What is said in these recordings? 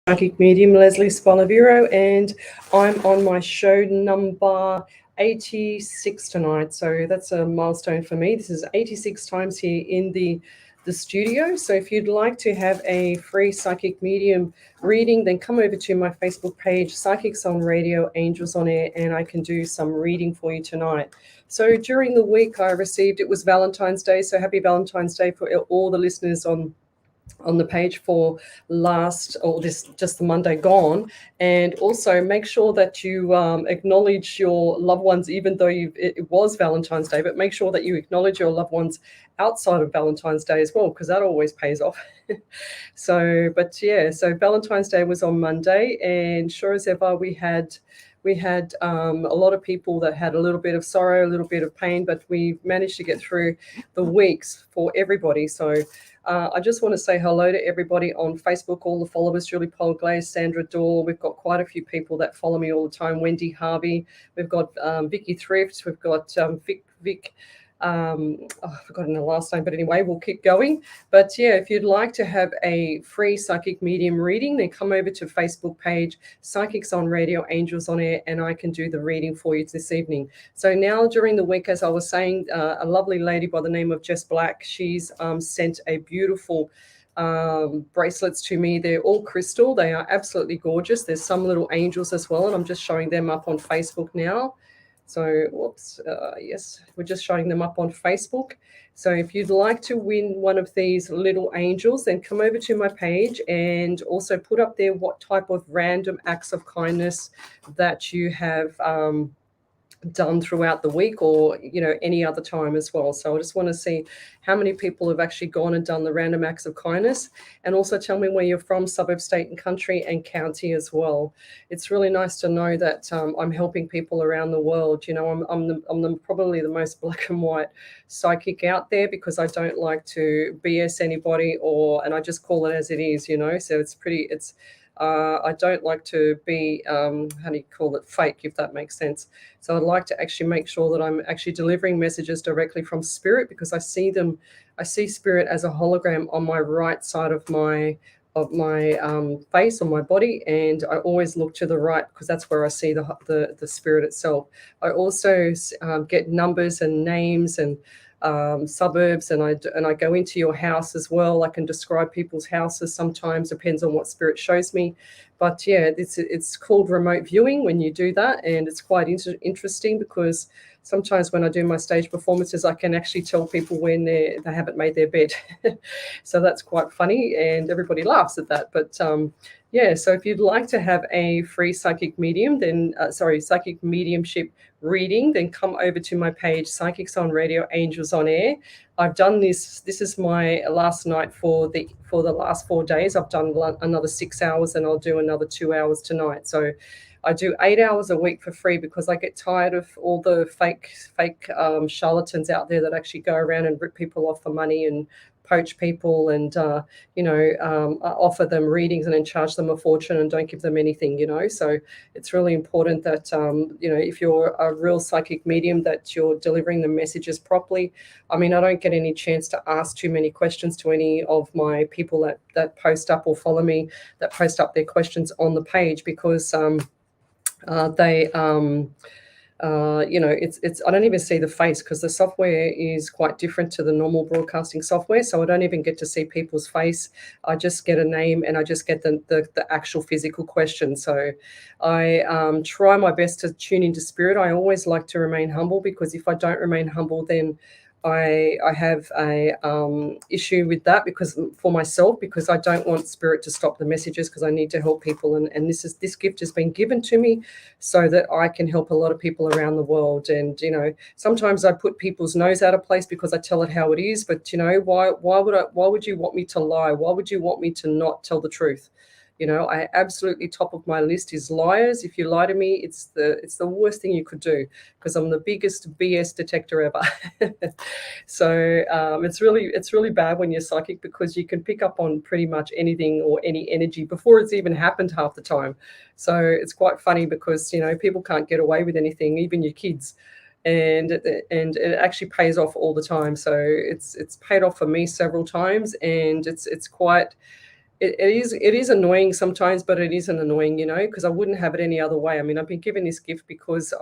psychic medium Leslie Spolaviro, and I'm on my show number 86 tonight. So that's a milestone for me. This is 86 times here in the studio. So if you'd like to have a free psychic medium reading, then come over to my Facebook page, Psychics on Radio, Angels on Air, and I can do some reading for you tonight. So during the week I received, it was Valentine's Day, so happy Valentine's Day for all the listeners on the page for last or this just the Monday gone. And also make sure that you acknowledge your loved ones, even though it was Valentine's Day, but make sure that you acknowledge your loved ones outside of Valentine's Day as well, because that always pays off. So Valentine's Day was on Monday, and sure as ever we had a lot of people that had a little bit of sorrow, a little bit of pain, but we managed to get through the weeks for everybody. So I just want to say hello to everybody on Facebook, all the followers, Julie Polglaze, Sandra Dorr. We've got quite a few people that follow me all the time. Wendy Harvey. We've got Vicky Thrift. We've got Vic. I've forgotten the last name, but anyway, we'll keep going. But yeah, if you'd like to have a free psychic medium reading, then come over to Facebook page, Psychics on Radio, Angels on Air, and I can do the reading for you this evening. So now during the week, as I was saying, a lovely lady by the name of Jess Black, she's sent a beautiful bracelets to me. They're all crystal. They are absolutely gorgeous. There's some little angels as well, and I'm just showing them up on Facebook now. So, yes, we're just showing them up on Facebook. So if you'd like to win one of these little angels, then come over to my page and also put up there what type of random acts of kindness that you have done throughout the week, or any other time as well. So I just want to see how many people have actually gone and done the random acts of kindness, and also tell me where you're from, suburb, state and country and county as well. It's really nice to know that I'm helping people around the world. I'm probably the most black and white psychic out there, because I don't like to BS anybody, and I just call it as it is. So I don't like to be, how do you call it, fake, if that makes sense. So I'd like to actually make sure that I'm actually delivering messages directly from spirit, because I see spirit as a hologram on my right side of my face, on my body, and I always look to the right, because that's where I see the spirit itself. I also get numbers and names and suburbs, and I go into your house as well. I can describe people's houses sometimes, depends on what spirit shows me. But yeah, it's called remote viewing when you do that, and it's quite interesting, because sometimes when I do my stage performances, I can actually tell people when they haven't made their bed. So that's quite funny, and everybody laughs at that. But yeah, so if you'd like to have a free psychic psychic mediumship reading, then come over to my page, Psychics on Radio, Angels on Air. I've done this. This is my last night for the last 4 days. I've done another 6 hours, and I'll do another 2 hours tonight. So I do 8 hours a week for free, because I get tired of all the fake charlatans out there that actually go around and rip people off for money and poach people, and offer them readings and then charge them a fortune and don't give them anything. So it's really important that if you're a real psychic medium, that you're delivering the messages properly. I mean, I don't get any chance to ask too many questions to any of my people that post up or follow me, that post up their questions on the page, because it's I don't even see the face, because the software is quite different to the normal broadcasting software. So I don't even get to see people's face. I just get a name, and I just get the actual physical question. So I try my best to tune into spirit. I always like to remain humble, because if I don't remain humble, then I have a issue with that, because for myself, because I don't want spirit to stop the messages, because I need to help people, and this gift has been given to me so that I can help a lot of people around the world. And sometimes I put people's nose out of place, because I tell it how it is. But why would you want me to lie? Why would you want me to not tell the truth? I absolutely, top of my list is liars. If you lie to me, it's the worst thing you could do, because I'm the biggest BS detector ever. So it's really bad when you're psychic, because you can pick up on pretty much anything or any energy before it's even happened half the time. So it's quite funny, because people can't get away with anything, even your kids. And it actually pays off all the time. So it's paid off for me several times, and it's quite it is annoying sometimes, but it isn't annoying, because I wouldn't have it any other way. I mean, I've been given this gift because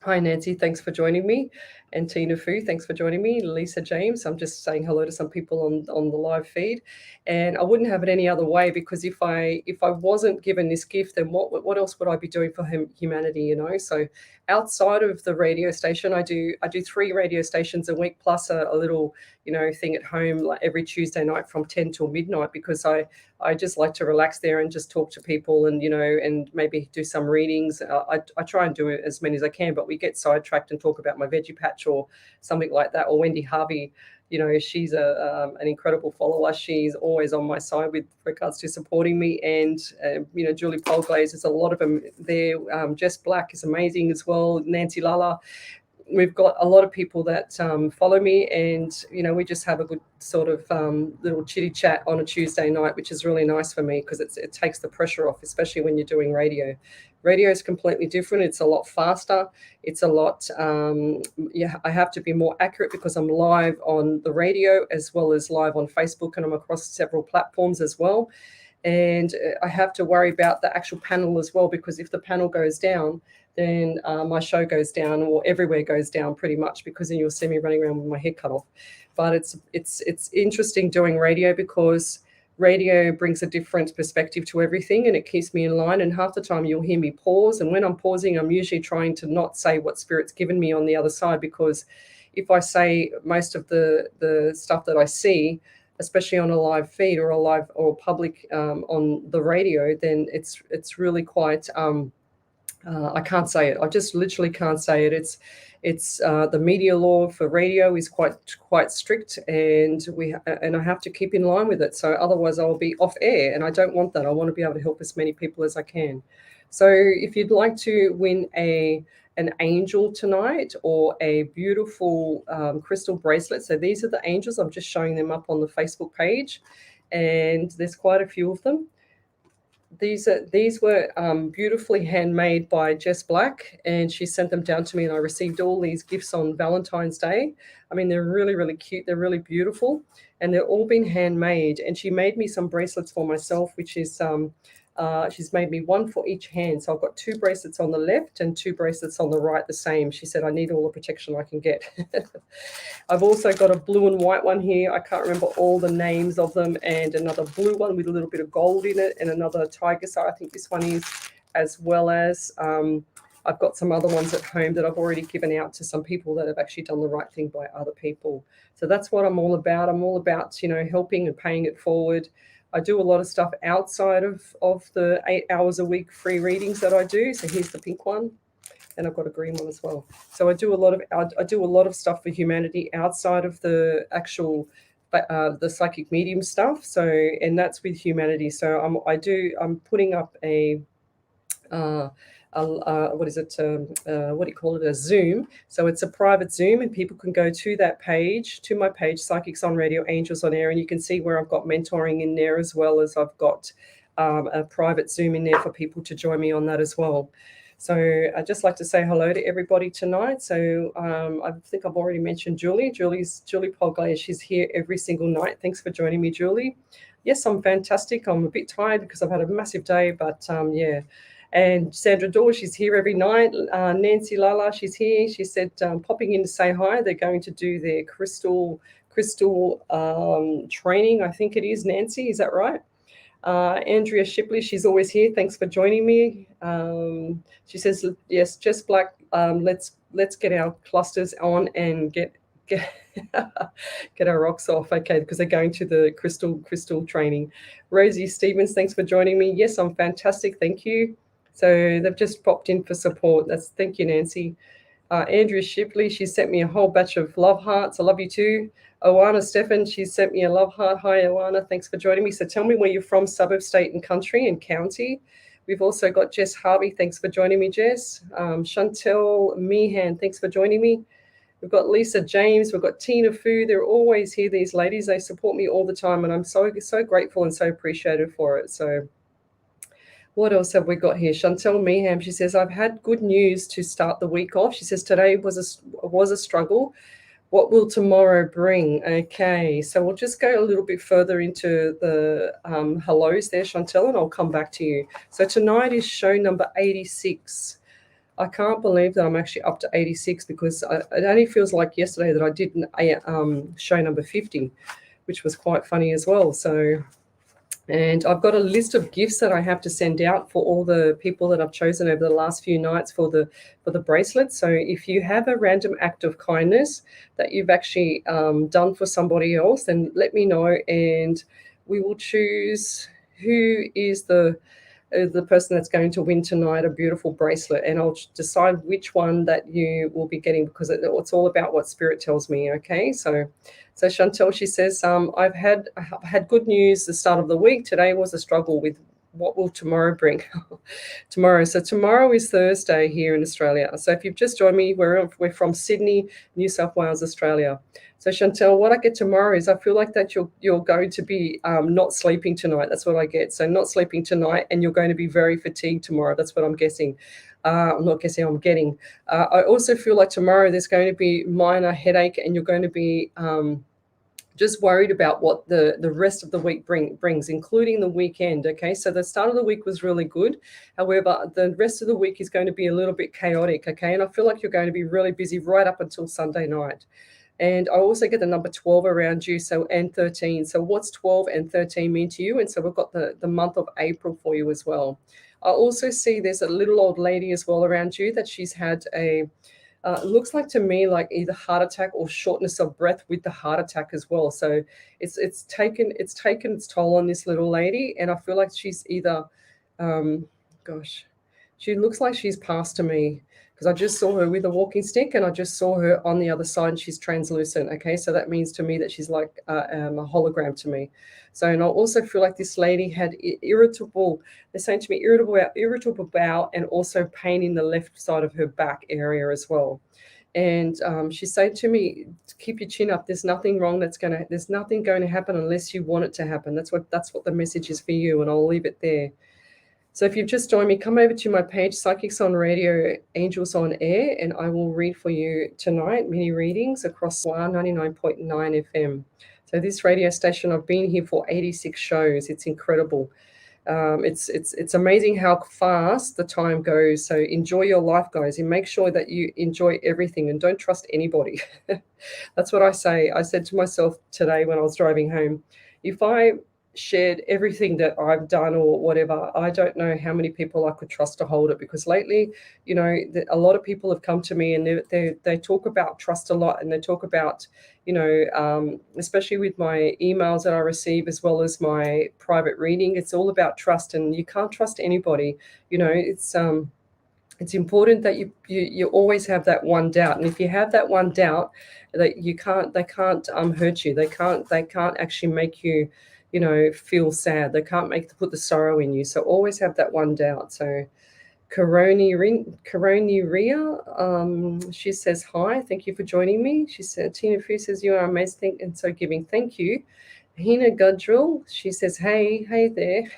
Hi, Nancy. Thanks for joining me. And Tina Fu, thanks for joining me. Lisa James, I'm just saying hello to some people on the live feed. And I wouldn't have it any other way, because if I wasn't given this gift, then what else would I be doing for humanity? So outside of the radio station, I do 3 radio stations a week, plus a little thing at home, like every Tuesday night from 10 till midnight, because I just like to relax there and just talk to people, and maybe do some readings. I try and do it as many as I can, but we get sidetracked and talk about my veggie patch or something like that. Or Wendy Harvey, she's an incredible follower. She's always on my side with regards to supporting me. And, Julie Polglaze, there's a lot of them there. Jess Black is amazing as well. Nancy Lala. We've got a lot of people that follow me, and we just have a good sort of little chitty chat on a Tuesday night, which is really nice for me, because it takes the pressure off, especially when you're doing radio. Radio is completely different. It's a lot faster. It's a lot I have to be more accurate, because I'm live on the radio as well as live on Facebook, and I'm across several platforms as well. And I have to worry about the actual panel as well, because if the panel goes down, then my show goes down, or everywhere goes down pretty much, because then you'll see me running around with my head cut off. But it's interesting doing radio, because radio brings a different perspective to everything, and it keeps me in line. And half the time you'll hear me pause, and when I'm pausing, I'm usually trying to not say what Spirit's given me on the other side, because if I say most of the stuff that I see, especially on a live feed or a live or public on the radio, then it's really quite I can't say it. I just literally can't say it. It's the media law for radio is quite strict, and I have to keep in line with it. So otherwise, I'll be off air, and I don't want that. I want to be able to help as many people as I can. So if you'd like to win an angel tonight, or a beautiful crystal bracelet, so these are the angels. I'm just showing them up on the Facebook page, and there's quite a few of them. These were beautifully handmade by Jess Black, and she sent them down to me, and I received all these gifts on Valentine's Day. I mean, they're really, really cute. They're really beautiful, and they're all been handmade. And she made me some bracelets for myself, which is she's made me one for each hand. So I've got 2 bracelets on the left and 2 bracelets on the right, the same. She said, I need all the protection I can get. I've also got a blue and white one here. I can't remember all the names of them, and another blue one with a little bit of gold in it, and another tiger. So I think this one is, as well as I've got some other ones at home that I've already given out to some people that have actually done the right thing by other people. So that's what I'm all about. I'm all about, helping and paying it forward. I do a lot of stuff outside of the 8 hours a week free readings that I do. So here's the pink one, and I've got a green one as well. So I do a lot of stuff for humanity outside of the actual the psychic medium stuff. So, and that's with humanity. So I'm putting up what is it? What do you call it? A Zoom. So it's a private Zoom, and people can go to that page, to my page, Psychics on Radio, Angels on Air, and you can see where I've got mentoring in there, as well as I've got a private Zoom in there for people to join me on that as well. So I'd just like to say hello to everybody tonight. So I think I've already mentioned Julie. Julie Polglaze. She's here every single night. Thanks for joining me, Julie. Yes, I'm fantastic. I'm a bit tired because I've had a massive day, but yeah. And Sandra Daw, she's here every night. Nancy Lala, she's here. She said, popping in to say hi. They're going to do their crystal training, I think it is, Nancy. Is that right? Andrea Shipley, she's always here. Thanks for joining me. She says, yes, Jess Black, let's get our clusters on and get get our rocks off. Okay, because they're going to the crystal training. Rosie Stevens, thanks for joining me. Yes, I'm fantastic. Thank you. So they've just popped in for support. Thank you, Nancy. Andrea Shipley, she sent me a whole batch of love hearts. I love you too. Oana Stefan, she sent me a love heart. Hi, Oana. Thanks for joining me. So tell me where you're from, suburb, state, and country, and county. We've also got Jess Harvey. Thanks for joining me, Jess. Chantel Meehan, thanks for joining me. We've got Lisa James. We've got Tina Fu. They're always here, these ladies. They support me all the time, and I'm so grateful and so appreciated for it. So what else have we got here? Chantel Meeham, she says, I've had good news to start the week off. She says, today was a struggle What will tomorrow bring? Okay, so we'll just go a little bit further into the hellos there, Chantel, and I'll come back to you. So tonight is show number 86. I can't believe that I'm actually up to 86 because it only feels like yesterday that I did show number 50, which was quite funny as well. So, and I've got a list of gifts that I have to send out for all the people that I've chosen over the last few nights for the bracelet. So if you have a random act of kindness that you've actually done for somebody else, then let me know, and we will choose who is the person that's going to win tonight a beautiful bracelet, and I'll decide which one that you will be getting, because it's all about what spirit tells me. Okay, so Chantel, she says, I've had good news the start of the week. Today was a struggle with what will tomorrow bring. Tomorrow is Thursday here in Australia. So if you've just joined me, we're from Sydney, New South Wales, Australia. So Chantel, what I get tomorrow is I feel like that you're going to be not sleeping tonight. That's what I get. So not sleeping tonight, and you're going to be very fatigued tomorrow. That's what I'm guessing. I'm not guessing, I'm getting. I also feel like tomorrow there's going to be minor headache, and you're going to be just worried about what the rest of the week brings, including the weekend. Okay, so the start of the week was really good. However, the rest of the week is going to be a little bit chaotic. Okay, and I feel like you're going to be really busy right up until Sunday night. And I also get the number 12 around you, so and 13. So what's 12 and 13 mean to you? And so we've got the month of April for you as well. I also see there's a little old lady as well around you that she's had a looks like to me like either heart attack or shortness of breath with the heart attack as well. So it's taken its toll on this little lady, and I feel like she's either, gosh, she looks like she's passed to me, because I just saw her with a walking stick, and I just saw her on the other side, and she's translucent. Okay, so that means to me that she's like a hologram to me. So, and I also feel like this lady had irritable. They're saying to me irritable bowel, and also pain in the left side of her back area as well. And she's saying to me, keep your chin up. There's nothing wrong. There's nothing going to happen unless you want it to happen. That's what the message is for you, and I'll leave it there. So if you've just joined me, come over to my page, Psychics on Radio, Angels on Air, and I will read for you tonight, mini readings across SWR 99.9 FM. So this radio station, I've been here for 86 shows. It's incredible. It's amazing how fast the time goes. So enjoy your life, guys, and make sure that you enjoy everything and don't trust anybody. That's what I say. I said to myself today when I was driving home, if I shared everything that I've done or whatever, I don't know how many people I could trust to hold it, because lately, a lot of people have come to me, and they talk about trust a lot, and they talk about, especially with my emails that I receive as well as my private reading, it's all about trust, and you can't trust anybody. It's important that you always have that one doubt, and if you have that one doubt, that they can't hurt you. They can't actually make you, feel sad. They can't put the sorrow in you. So always have that one doubt. So Coroniria, she says hi. Thank you for joining me. She said Tina Fu says you are amazing and so giving. Thank you. Hina Gudrill, she says hey there.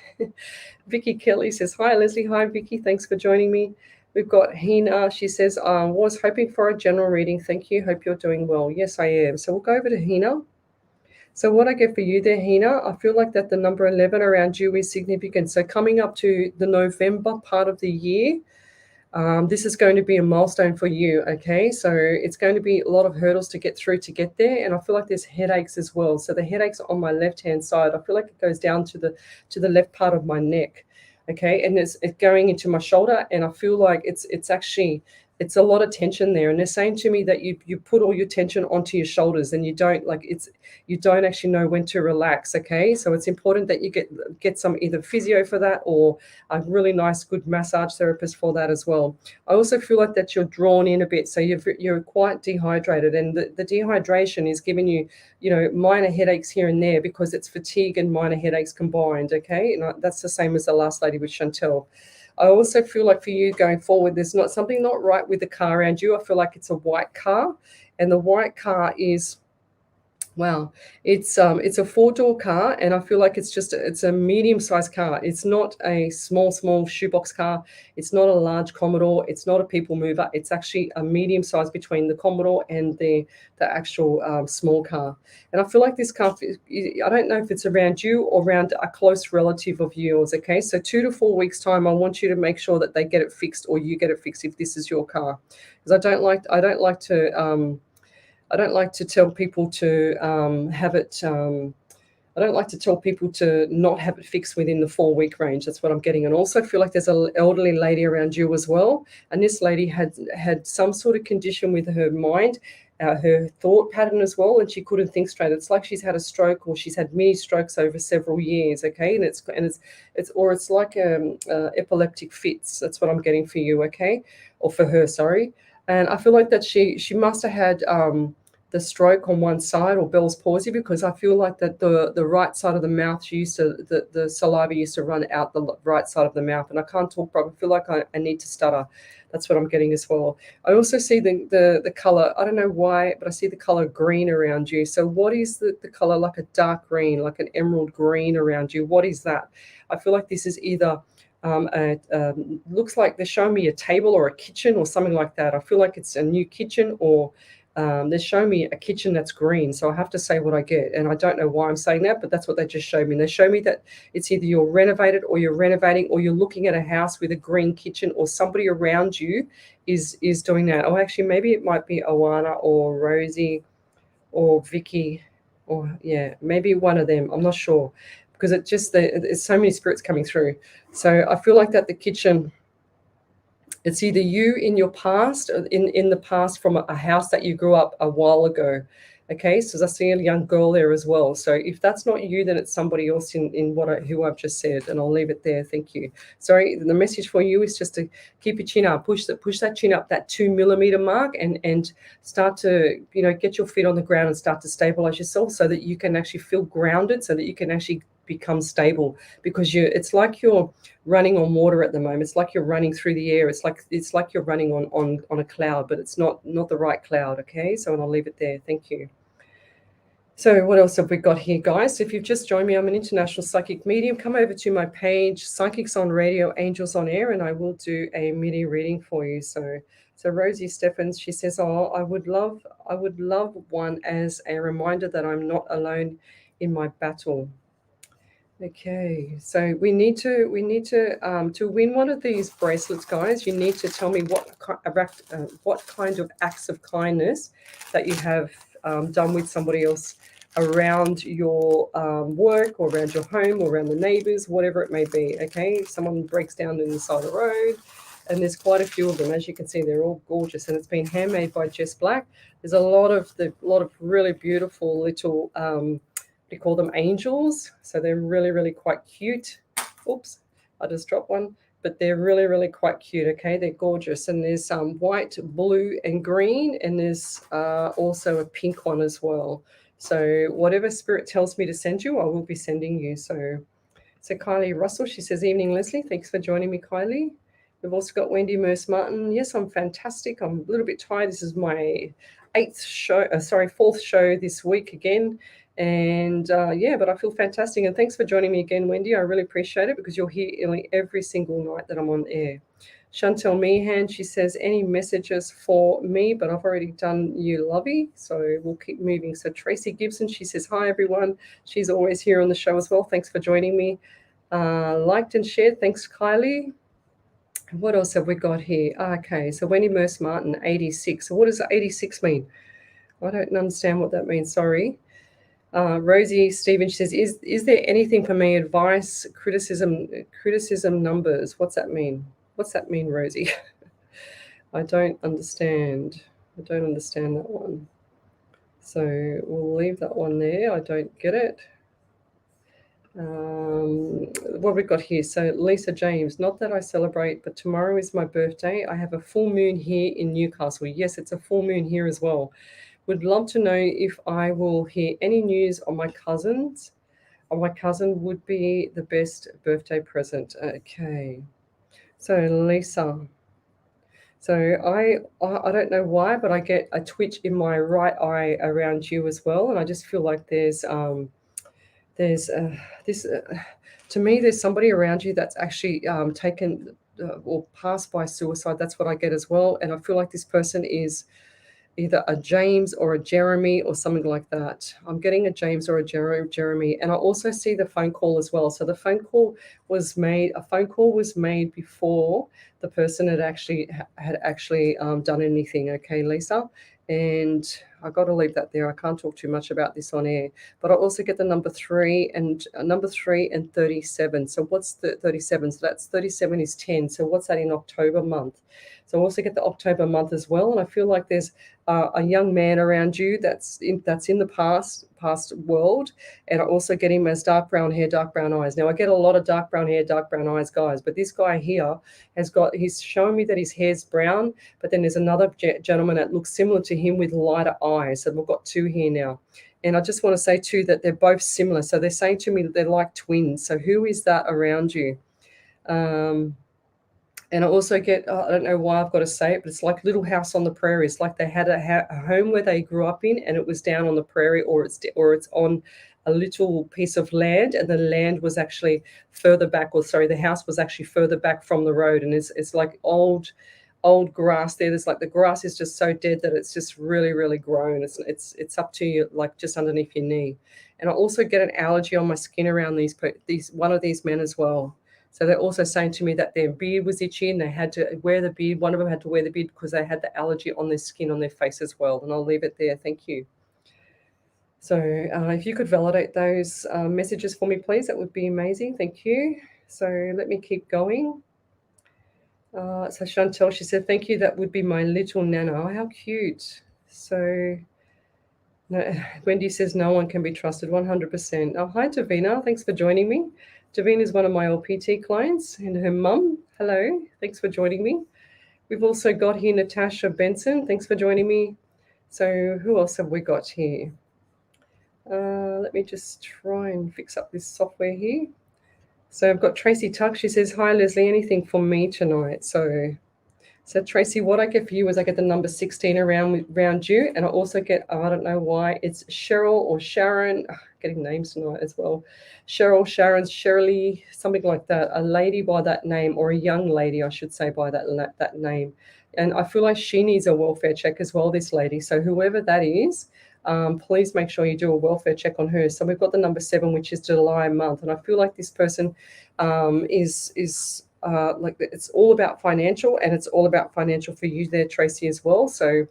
Vicky Kelly says hi Leslie. Hi Vicky, thanks for joining me. We've got Hina. She says, was hoping for a general reading. Thank you. Hope you're doing well. Yes, I am. So we'll go over to Hina. So what I get for you there, Hina, I feel like that the number 11 around you is significant. So coming up to the November part of the year, this is going to be a milestone for you, okay? So it's going to be a lot of hurdles to get through to get there, and I feel like there's headaches as well. So the headaches are on my left-hand side. I feel like it goes down to the left part of my neck, okay? And it's going into my shoulder, and I feel like it's a lot of tension there. And they're saying to me that you put all your tension onto your shoulders, and you don't actually know when to relax, okay? So it's important that you get some either physio for that, or a really nice good massage therapist for that as well. I also feel like that you're drawn in a bit, so you're quite dehydrated, and the dehydration is giving you, minor headaches here and there, because it's fatigue and minor headaches combined, okay? And that's the same as the last lady with Chantel. I also feel like for you going forward, there's something not right with the car around you. I feel like it's a white car, and the white car is Wow, it's a four-door car, and I feel like it's a medium-sized car. It's not a small shoebox car. It's not a large Commodore. It's not a people mover. It's actually a medium size between the Commodore and the actual small car. And I feel like this car, I don't know if it's around you or around a close relative of yours. Okay, so 2 to 4 weeks time, I want you to make sure that they get it fixed or you get it fixed if this is your car, because I don't like to. I don't like to tell people to have it. I don't like to tell people to not have it fixed within the 4 week range. That's what I'm getting. And also feel like there's an elderly lady around you as well. And this lady had some sort of condition with her mind, her thought pattern as well, and she couldn't think straight. It's like she's had a stroke or she's had mini strokes over several years. Okay, and it's like epileptic fits. That's what I'm getting for you. Okay, or for her. Sorry. And I feel like that she must have had the stroke on one side or Bell's palsy, because I feel like that the right side of the mouth, she used to the saliva used to run out the right side of the mouth, and I can't talk properly. I feel like I need to stutter. That's what I'm getting as well. I also see the color. I don't know why, but I see the color green around you. So what is the color? Like a dark green, like an emerald green around you. What is that? I feel like this is either looks like they're showing me a table or a kitchen or something like that. I feel like it's a new kitchen, or they're showing me a kitchen that's green. So I have to say what I get. And I don't know why I'm saying that, but that's what they just showed me. And they show me that it's either you're renovated or you're renovating or you're looking at a house with a green kitchen, or somebody around you is doing that. Or actually, maybe it might be Awana or Rosie or Vicky, or yeah, maybe one of them. I'm not sure, because there's so many spirits coming through. So I feel like that the kitchen, it's either you in your past, or in the past from a house that you grew up a while ago. Okay, so I see a young girl there as well. So if that's not you, then it's somebody else in who I've just said, and I'll leave it there. Thank you. Sorry, the message for you is just to keep your chin up, push that chin up, that 2 millimeter mark, and start to get your feet on the ground and start to stabilize yourself so that you can actually feel grounded, so that you can actually become stable, because it's like you're running on water at the moment. It's like you're running through the air. It's like you're running on a cloud, but it's not the right cloud. Okay, so and I'll leave it there. Thank you. So what else have we got here, guys? If you've just joined me, I'm an international psychic medium. Come over to my page, Psychics on Radio, Angels on Air, and I will do a mini reading for you. So Rosie Stephens, she says, "Oh, I would love one as a reminder that I'm not alone in my battle." Okay, so to win one of these bracelets, guys. You need to tell me what kind of acts of kindness that you have done with somebody else around your work, or around your home, or around the neighbors, whatever it may be. Okay, someone breaks down in the side of the road, and there's quite a few of them. As you can see, they're all gorgeous, and it's been handmade by Jess Black. There's a lot of really beautiful little we call them angels. So they're really, really quite cute. Oops, I just dropped one. But they're really, really quite cute. Okay, they're gorgeous. And there's white, blue, and green, and there's also a pink one as well. So whatever spirit tells me to send you, I will be sending you. So Kylie Russell, she says, "Evening, Leslie. Thanks for joining me, Kylie." We've also got Wendy Merce Martin. "Yes, I'm fantastic. I'm a little bit tired. This is my fourth show this week again. And yeah, but I feel fantastic. And thanks for joining me again, Wendy. I really appreciate it, because you're here every single night that I'm on air." Chantel Meehan, she says, "Any messages for me?" But I've already done you, lovey. So we'll keep moving. So Tracy Gibson, she says, "Hi, everyone." She's always here on the show as well. Thanks for joining me. Liked and shared. Thanks, Kylie. What else have we got here? Okay, so Wendy Merce Martin, 86. So what does 86 mean? I don't understand what that means. Sorry. Rosie Stevens, she says, "Is there anything for me? Advice, criticism numbers. What's that mean? What's that mean, Rosie?" I don't understand. I don't understand that one. So we'll leave that one there. I don't get it. What have we got here? So Lisa James, "Not that I celebrate, but tomorrow is my birthday. I have a full moon here in Newcastle." Yes, it's a full moon here as well. "Would love to know if I will hear any news on my cousins. My cousin would be the best birthday present." Okay. So Lisa. So I don't know why, but I get a twitch in my right eye around you as well, and I just feel like there's this to me there's somebody around you that's actually taken or passed by suicide. That's what I get as well, and I feel like this person is either a James or a Jeremy or something like that. I'm getting a James or a Jeremy, and I also see the phone call as well. So the phone call was made. A phone call was made before the person had actually done anything. Okay, Lisa, and I got to leave that there. I can't talk too much about this on air, but I also get the number three and 37. So what's the 37? So that's 37 is 10. So what's that in October month? So I also get the October month as well, and I feel like there's a young man around you that's in the past world, and I also get him as dark brown hair, dark brown eyes. Now I get a lot of dark brown hair, dark brown eyes guys, but this guy here he's showing me that his hair's brown, but then there's another gentleman that looks similar to him with lighter eyes. So we've got two here now. And I just want to say too that they're both similar. So they're saying to me that they're like twins. So who is that around you? Um, and I also get, I don't know why I've got to say it, but it's like Little House on the Prairie. It's like they had a home where they grew up in, and it was down on the prairie, or it's on a little piece of land, and the land was actually further back, or sorry, the house was actually further back from the road, and it's like old grass there. There's like the grass is just so dead that it's just really really grown. It's up to you, like just underneath your knee. And I also get an allergy on my skin around these one of these men as well. So they're also saying to me that their beard was itchy and they had to wear the beard. One of them had to wear the beard because they had the allergy on their skin, on their face as well. And I'll leave it there. Thank you. So if you could validate those messages for me, please, that would be amazing. Thank you. So let me keep going. So Chantel, she said, thank you. That would be my little Nana. Oh, how cute. So no, Wendy says no one can be trusted, 100%. Oh, hi, Davina. Thanks for joining me. Davina is one of my LPT clients and her mum. Hello. Thanks for joining me. We've also got here Natasha Benson. Thanks for joining me. So who else have we got here? Let me just try and fix up this software here. So I've got Tracy Tuck. She says, hi, Leslie, anything for me tonight? So Tracy, what I get for you is I get the number 16 around you, and I also get, I don't know why, it's Cheryl or Sharon, getting names tonight as well. Cheryl, Sharon, Shirley, something like that. A lady by that name, or a young lady, I should say, by that name. And I feel like she needs a welfare check as well, this lady. So whoever that is, please make sure you do a welfare check on her. So we've got the number 7, which is July month, and I feel like this person is like it's all about financial, and it's all about financial for you there, Tracy, as well. So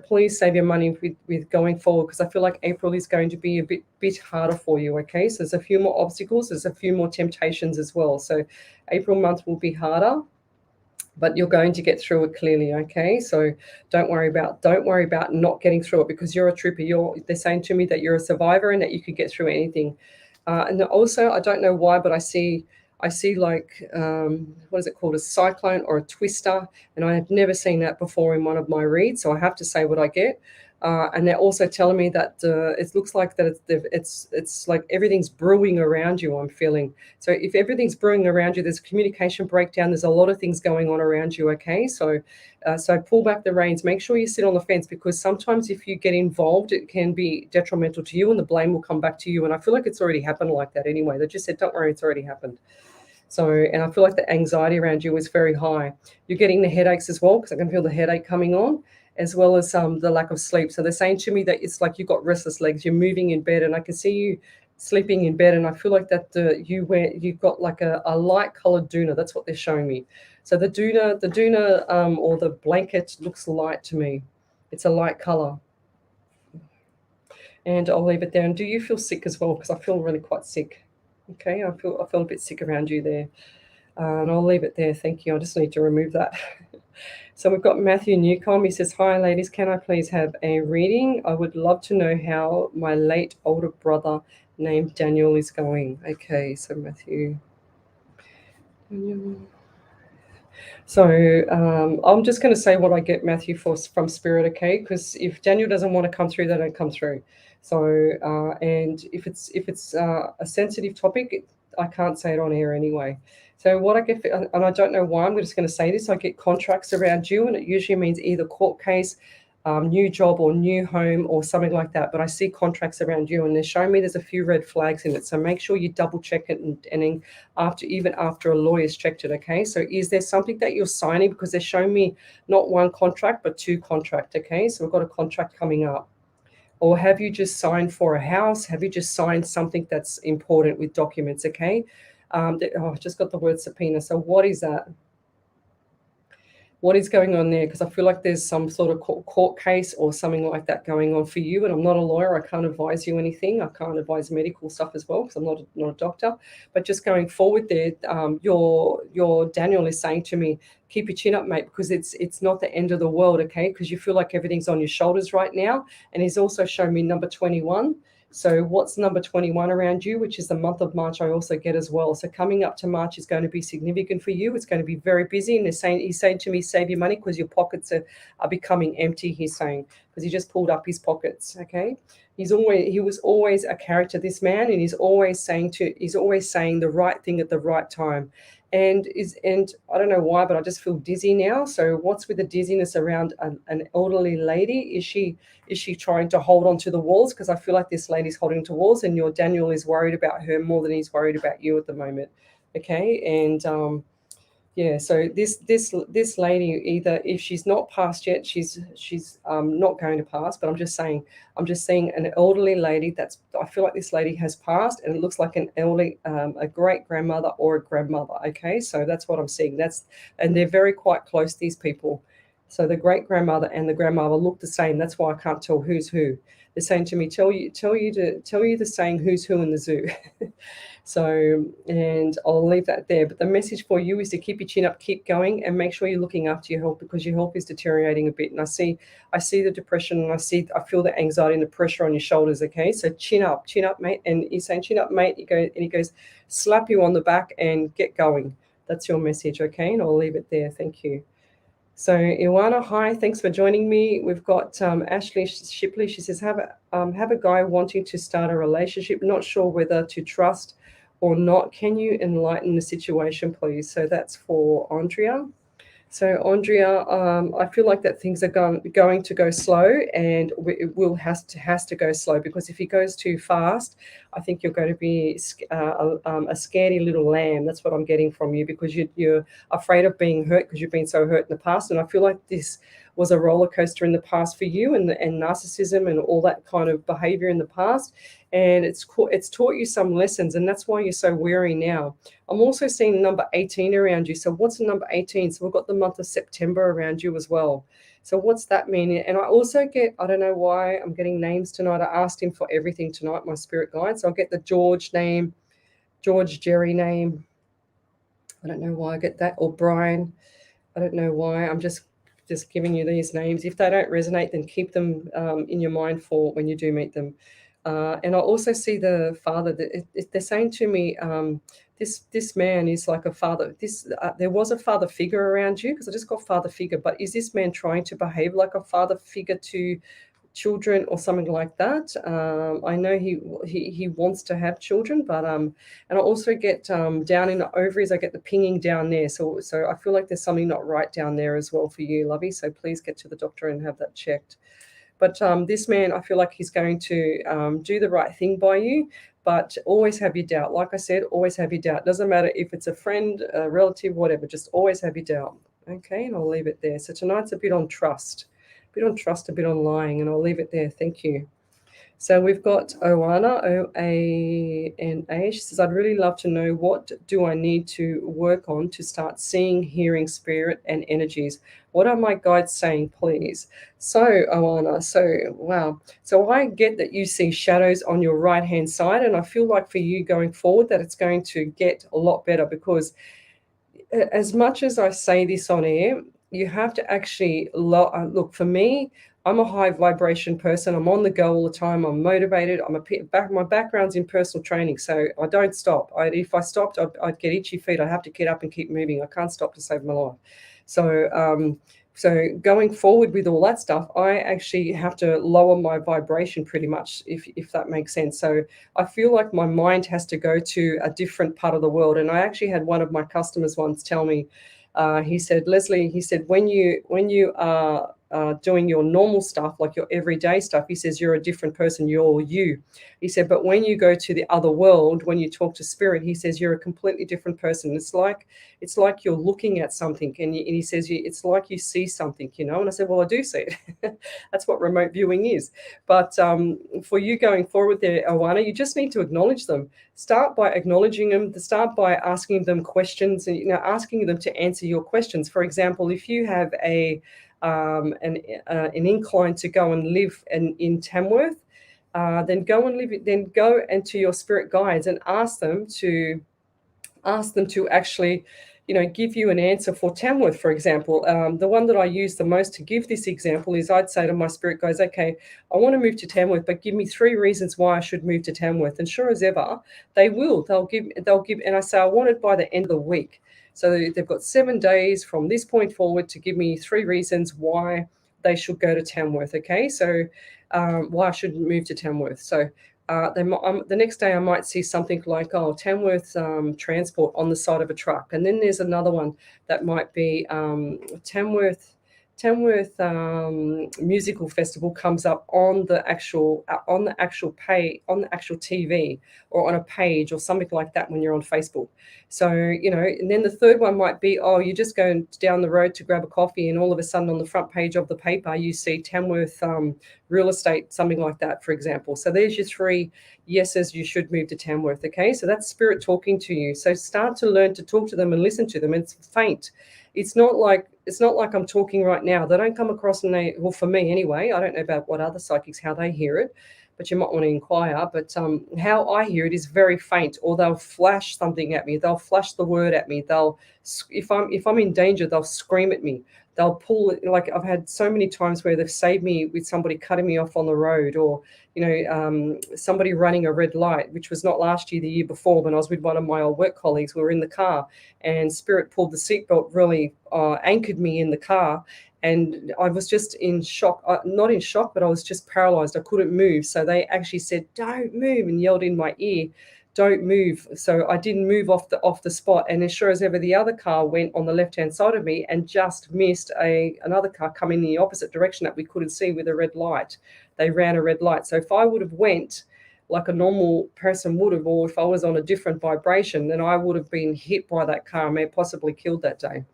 please save your money with going forward, because I feel like April is going to be a bit harder for you. Okay, so there's a few more obstacles, there's a few more temptations as well. So April month will be harder, but you're going to get through it clearly. Okay, so don't worry about not getting through it, because you're a trooper. They're saying to me that you're a survivor and that you could get through anything. And also, I don't know why, but I see like what is it called, a cyclone or a twister, and I have never seen that before in one of my reads, so I have to say what I get. And they're also telling me that it looks like that it's like everything's brewing around you, I'm feeling. So if everything's brewing around you, there's a communication breakdown, there's a lot of things going on around you. Okay, so pull back the reins, make sure you sit on the fence, because sometimes if you get involved, it can be detrimental to you, and the blame will come back to you. And I feel like it's already happened like that anyway. They just said, don't worry, it's already happened. So, and I feel like the anxiety around you is very high. You're getting the headaches as well, because I can feel the headache coming on, as well as the lack of sleep. So they're saying to me that it's like you've got restless legs, you're moving in bed, and I can see you sleeping in bed, and I feel like that you've got like a light colored doona. That's what they're showing me. So the doona or the blanket looks light to me. It's a light color. And I'll leave it there. And do you feel sick as well? Because I feel really quite sick. Okay, I feel a bit sick around you there. And I'll leave it there. Thank you. I just need to remove that. So we've got Matthew Newcomb. He says, hi, ladies. Can I please have a reading? I would love to know how my late older brother named Daniel is going. Okay, so Matthew. Daniel. So I'm just going to say what I get, Matthew, from Spirit, okay? Because if Daniel doesn't want to come through, they don't come through. So and if it's a sensitive topic, I can't say it on air anyway. So what I get, and I don't know why, I'm just going to say this, I get contracts around you, and it usually means either court case, new job or new home or something like that. But I see contracts around you, and they're showing me there's a few red flags in it. So make sure you double check it, and even after a lawyer's checked it, okay? So is there something that you're signing? Because they're showing me not one contract, but two contracts, okay? So we've got a contract coming up. Or have you just signed for a house? Have you just signed something that's important with documents, okay? I just got the word subpoena. So what is that? What is going on there? Because I feel like there's some sort of court case or something like that going on for you. And I'm not a lawyer. I can't advise you anything. I can't advise medical stuff as well because I'm not a doctor. But just going forward there, your Daniel is saying to me, keep your chin up, mate, because it's not the end of the world, okay? Because you feel like everything's on your shoulders right now. And he's also shown me number 21. So what's number 21 around you, which is the month of March, I also get as well. So coming up to March is going to be significant for you. It's going to be very busy. And he's saying to me, save your money because your pockets are becoming empty, he's saying, because he just pulled up his pockets, okay? He was always a character, this man, and he's always saying the right thing at the right time. And I don't know why, but I just feel dizzy now. So what's with the dizziness around an elderly lady? Is she trying to hold on to the walls? Because I feel like this lady's holding to walls, and your Daniel is worried about her more than he's worried about you at the moment. Okay, and yeah, so this lady, either if she's not passed yet, she's not going to pass. But I'm just seeing an elderly lady. I feel like this lady has passed, and it looks like an elderly, a great grandmother or a grandmother. Okay, so that's what I'm seeing. And they're very quite close, these people. So the great grandmother and the grandmother look the same. That's why I can't tell who's who. They're saying to me, tell you the saying who's who in the zoo. So, and I'll leave that there. But the message for you is to keep your chin up, keep going, and make sure you're looking after your health, because your health is deteriorating a bit. And I see the depression, and I feel the anxiety and the pressure on your shoulders. Okay, so chin up, mate. And he's saying, chin up, mate. He goes, slap you on the back and get going. That's your message, okay? And I'll leave it there. Thank you. So Iwana, hi, thanks for joining me. We've got Ashley Shipley. She says, have a guy wanting to start a relationship, not sure whether to trust or not. Can you enlighten the situation, please? So that's for Andrea. So Andrea, I feel like that things are going to go slow, and it has to go slow, because if he goes too fast, I think you're going to be a scaredy little lamb. That's what I'm getting from you, because you're afraid of being hurt because you've been so hurt in the past. And I feel like this was a roller coaster in the past for you, and narcissism and all that kind of behavior in the past. And it's taught you some lessons, and that's why you're so weary now. I'm also seeing number 18 around you. So what's the number 18? So we've got the month of September around you as well. So what's that mean? And I also get, I don't know why I'm getting names tonight. I asked him for everything tonight, my spirit guide. So I'll get the George name, George Jerry name. I don't know why I get that. Or Brian. I don't know why. I'm just giving you these names. If they don't resonate, then keep them in your mind for when you do meet them. And I also see the father. They're saying to me, this man is like a father. There was a father figure around you, because I just got father figure. But is this man trying to behave like a father figure to children or something like that? I know he wants to have children, but and I also get down in the ovaries, I get the pinging down there. So I feel like there's something not right down there as well for you, lovey. So please get to the doctor and have that checked. But this man, I feel like he's going to do the right thing by you, but always have your doubt. Like I said, always have your doubt. Doesn't matter if it's a friend, a relative, whatever, just always have your doubt. Okay, and I'll leave it there. So tonight's a bit on trust, a bit on lying, and I'll leave it there. Thank you. So we've got Oana, O-A-N-A. She says, I'd really love to know, what do I need to work on to start seeing, hearing spirit and energies? What are my guides saying, please? So, Oana, wow. So I get that you see shadows on your right-hand side, and I feel like for you going forward that it's going to get a lot better, because as much as I say this on air, you have to actually look, for me, I'm a high vibration person. I'm on the go all the time. I'm motivated. My background's in personal training, so I don't stop. If I stopped, I'd get itchy feet. I have to get up and keep moving. I can't stop to save my life. So, so going forward with all that stuff, I actually have to lower my vibration pretty much, if that makes sense. So I feel like my mind has to go to a different part of the world. And I actually had one of my customers once tell me, he said, Leslie, he said, when you are doing your normal stuff, like your everyday stuff, he says, you're a different person, you're you. He said, but when you go to the other world, when you talk to spirit, he says, you're a completely different person. It's like you're looking at something, and he says, it's like you see something, And I said, well, I do see it. That's what remote viewing is. But for you going forward there, Awana, you just need to acknowledge them. Start by acknowledging them. Start by asking them questions, and asking them to answer your questions. For example, if you have an incline to go and live in Tamworth, then go and live. Then go into your spirit guides and ask them to actually, give you an answer for Tamworth, for example. The one that I use the most to give this example is, I'd say to my spirit guides, okay, I want to move to Tamworth, but give me 3 reasons why I should move to Tamworth. And sure as ever, they will. They'll give, and I say, I want it by the end of the week. So they've got 7 days from this point forward to give me 3 reasons why they should go to Tamworth. Okay, so why I should move to Tamworth. So the next day I might see something like, oh, Tamworth transport on the side of a truck. And then there's another one that might be Tamworth musical festival comes up on the actual TV, or on a page or something like that when you're on Facebook. So, and then the third one might be, oh, you're just going down the road to grab a coffee, and all of a sudden on the front page of the paper you see Tamworth real estate, something like that, for example. So there's your 3 yeses, you should move to Tamworth. Okay, so that's spirit talking to you. So start to learn to talk to them and listen to them. It's faint. It's not like I'm talking right now. They don't come across, and well, for me anyway, I don't know about what other psychics, how they hear it, but you might want to inquire. But how I hear it is very faint, or they'll flash something at me. They'll flash the word at me. If I'm in danger, they'll scream at me. They'll pull it. Like, I've had so many times where they've saved me with somebody cutting me off on the road, or somebody running a red light, which was not last year, the year before, when I was with one of my old work colleagues. We were in the car, and spirit pulled the seatbelt, really anchored me in the car. And I was just in shock, not in shock, but I was just paralyzed. I couldn't move. So they actually said, don't move, and yelled in my ear, don't move. So I didn't move off the spot. And as sure as ever, the other car went on the left-hand side of me and just missed another car coming in the opposite direction that we couldn't see with a red light. They ran a red light. So if I would have went like a normal person would have, or if I was on a different vibration, then I would have been hit by that car, may have possibly killed that day.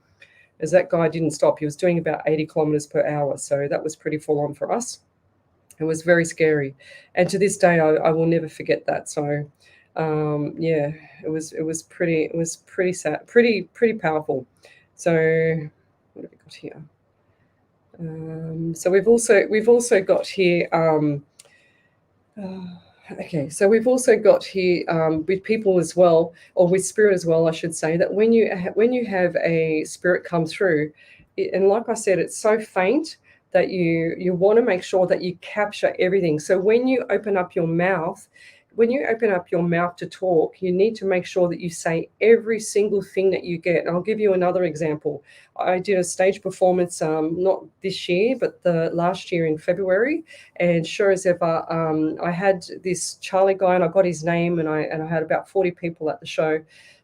As that guy didn't stop. He was doing about 80 kilometers per hour. So that was pretty full on for us. It was very scary. And to this day, I will never forget that. So yeah, it was pretty sad, pretty powerful. So what have we got here? So we've also got here okay, so we've also got here with people as well, or with spirit as well, I should say, that when you have a spirit come through, and like I said, it's so faint that you want to make sure that you capture everything. So when you open up your mouth, to talk, you need to make sure that you say every single thing that you get. And I'll give you another example. I did a stage performance, not this year, but the last year in February. And sure as ever, I had this Charlie guy, and I got his name, and I had about 40 people at the show.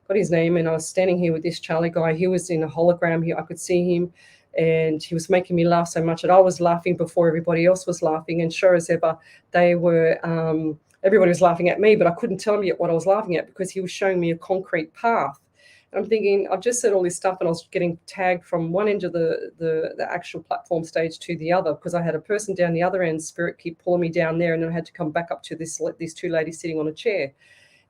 Got his name, and I was standing here with this Charlie guy. He was in a hologram here. I could see him, and he was making me laugh so much that I was laughing before everybody else was laughing. And sure as ever, they were. Everybody was laughing at me, but I couldn't tell him yet what I was laughing at, because he was showing me a concrete path. And I'm thinking, I've just said all this stuff, and I was getting tagged from one end of the actual platform stage to the other, because I had a person down the other end, spirit keep pulling me down there, and then I had to come back up to these 2 ladies sitting on a chair.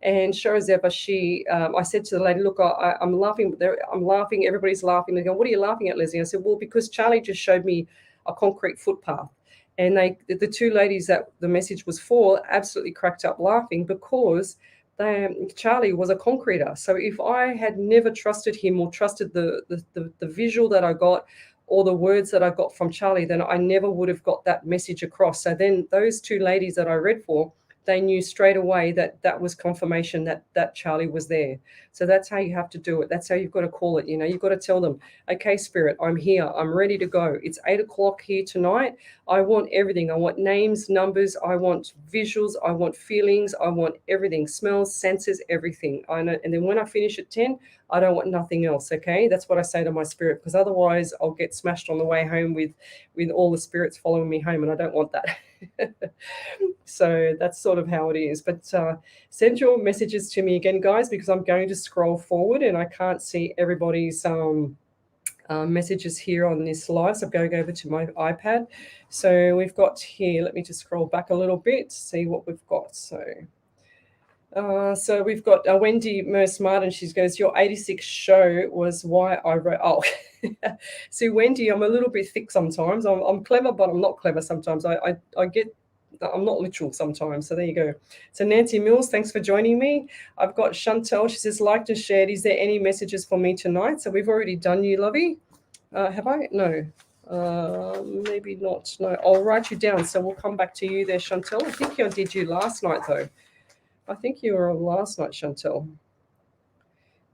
And sure as ever, I said to the lady, look, I'm laughing. I'm laughing. Everybody's laughing. They go, what are you laughing at, Leslie? I said, well, because Charlie just showed me a concrete footpath. And the 2 ladies that the message was for absolutely cracked up laughing, because Charlie was a concreter. So if I had never trusted him, or trusted the visual that I got, or the words that I got from Charlie, then I never would have got that message across. So then those two ladies that I read for, they knew straight away that that was confirmation that Charlie was there. So that's how you have to do it. That's how you've got to call it. You've got to tell them, okay, Spirit, I'm here. I'm ready to go. It's 8 o'clock here tonight. I want everything. I want names, numbers. I want visuals. I want feelings. I want everything, smells, senses, everything. I know. And then when I finish at 10, I don't want nothing else. Okay. That's what I say to my spirit, because otherwise I'll get smashed on the way home with all the spirits following me home. And I don't want that. So that's sort of how it is. But send your messages to me again, guys, because I'm going to scroll forward and I can't see everybody's messages here on this live. So I'm going over to my iPad. So we've got here, let me just scroll back a little bit, see what we've got. So we've got Wendy Merce Martin. She goes, your 86 show was why I wrote. Oh, see, Wendy, I'm a little bit thick sometimes. I'm clever, but I'm not clever sometimes. I'm not literal sometimes. So there you go. So Nancy Mills, thanks for joining me. I've got Chantel. She says, liked and shared. Is there any messages for me tonight? So we've already done you, lovey. Have I? No. Maybe not. No, I'll write you down. So we'll come back to you there, Chantel. I think I did you last night, though. I think you were on last night, Chantel.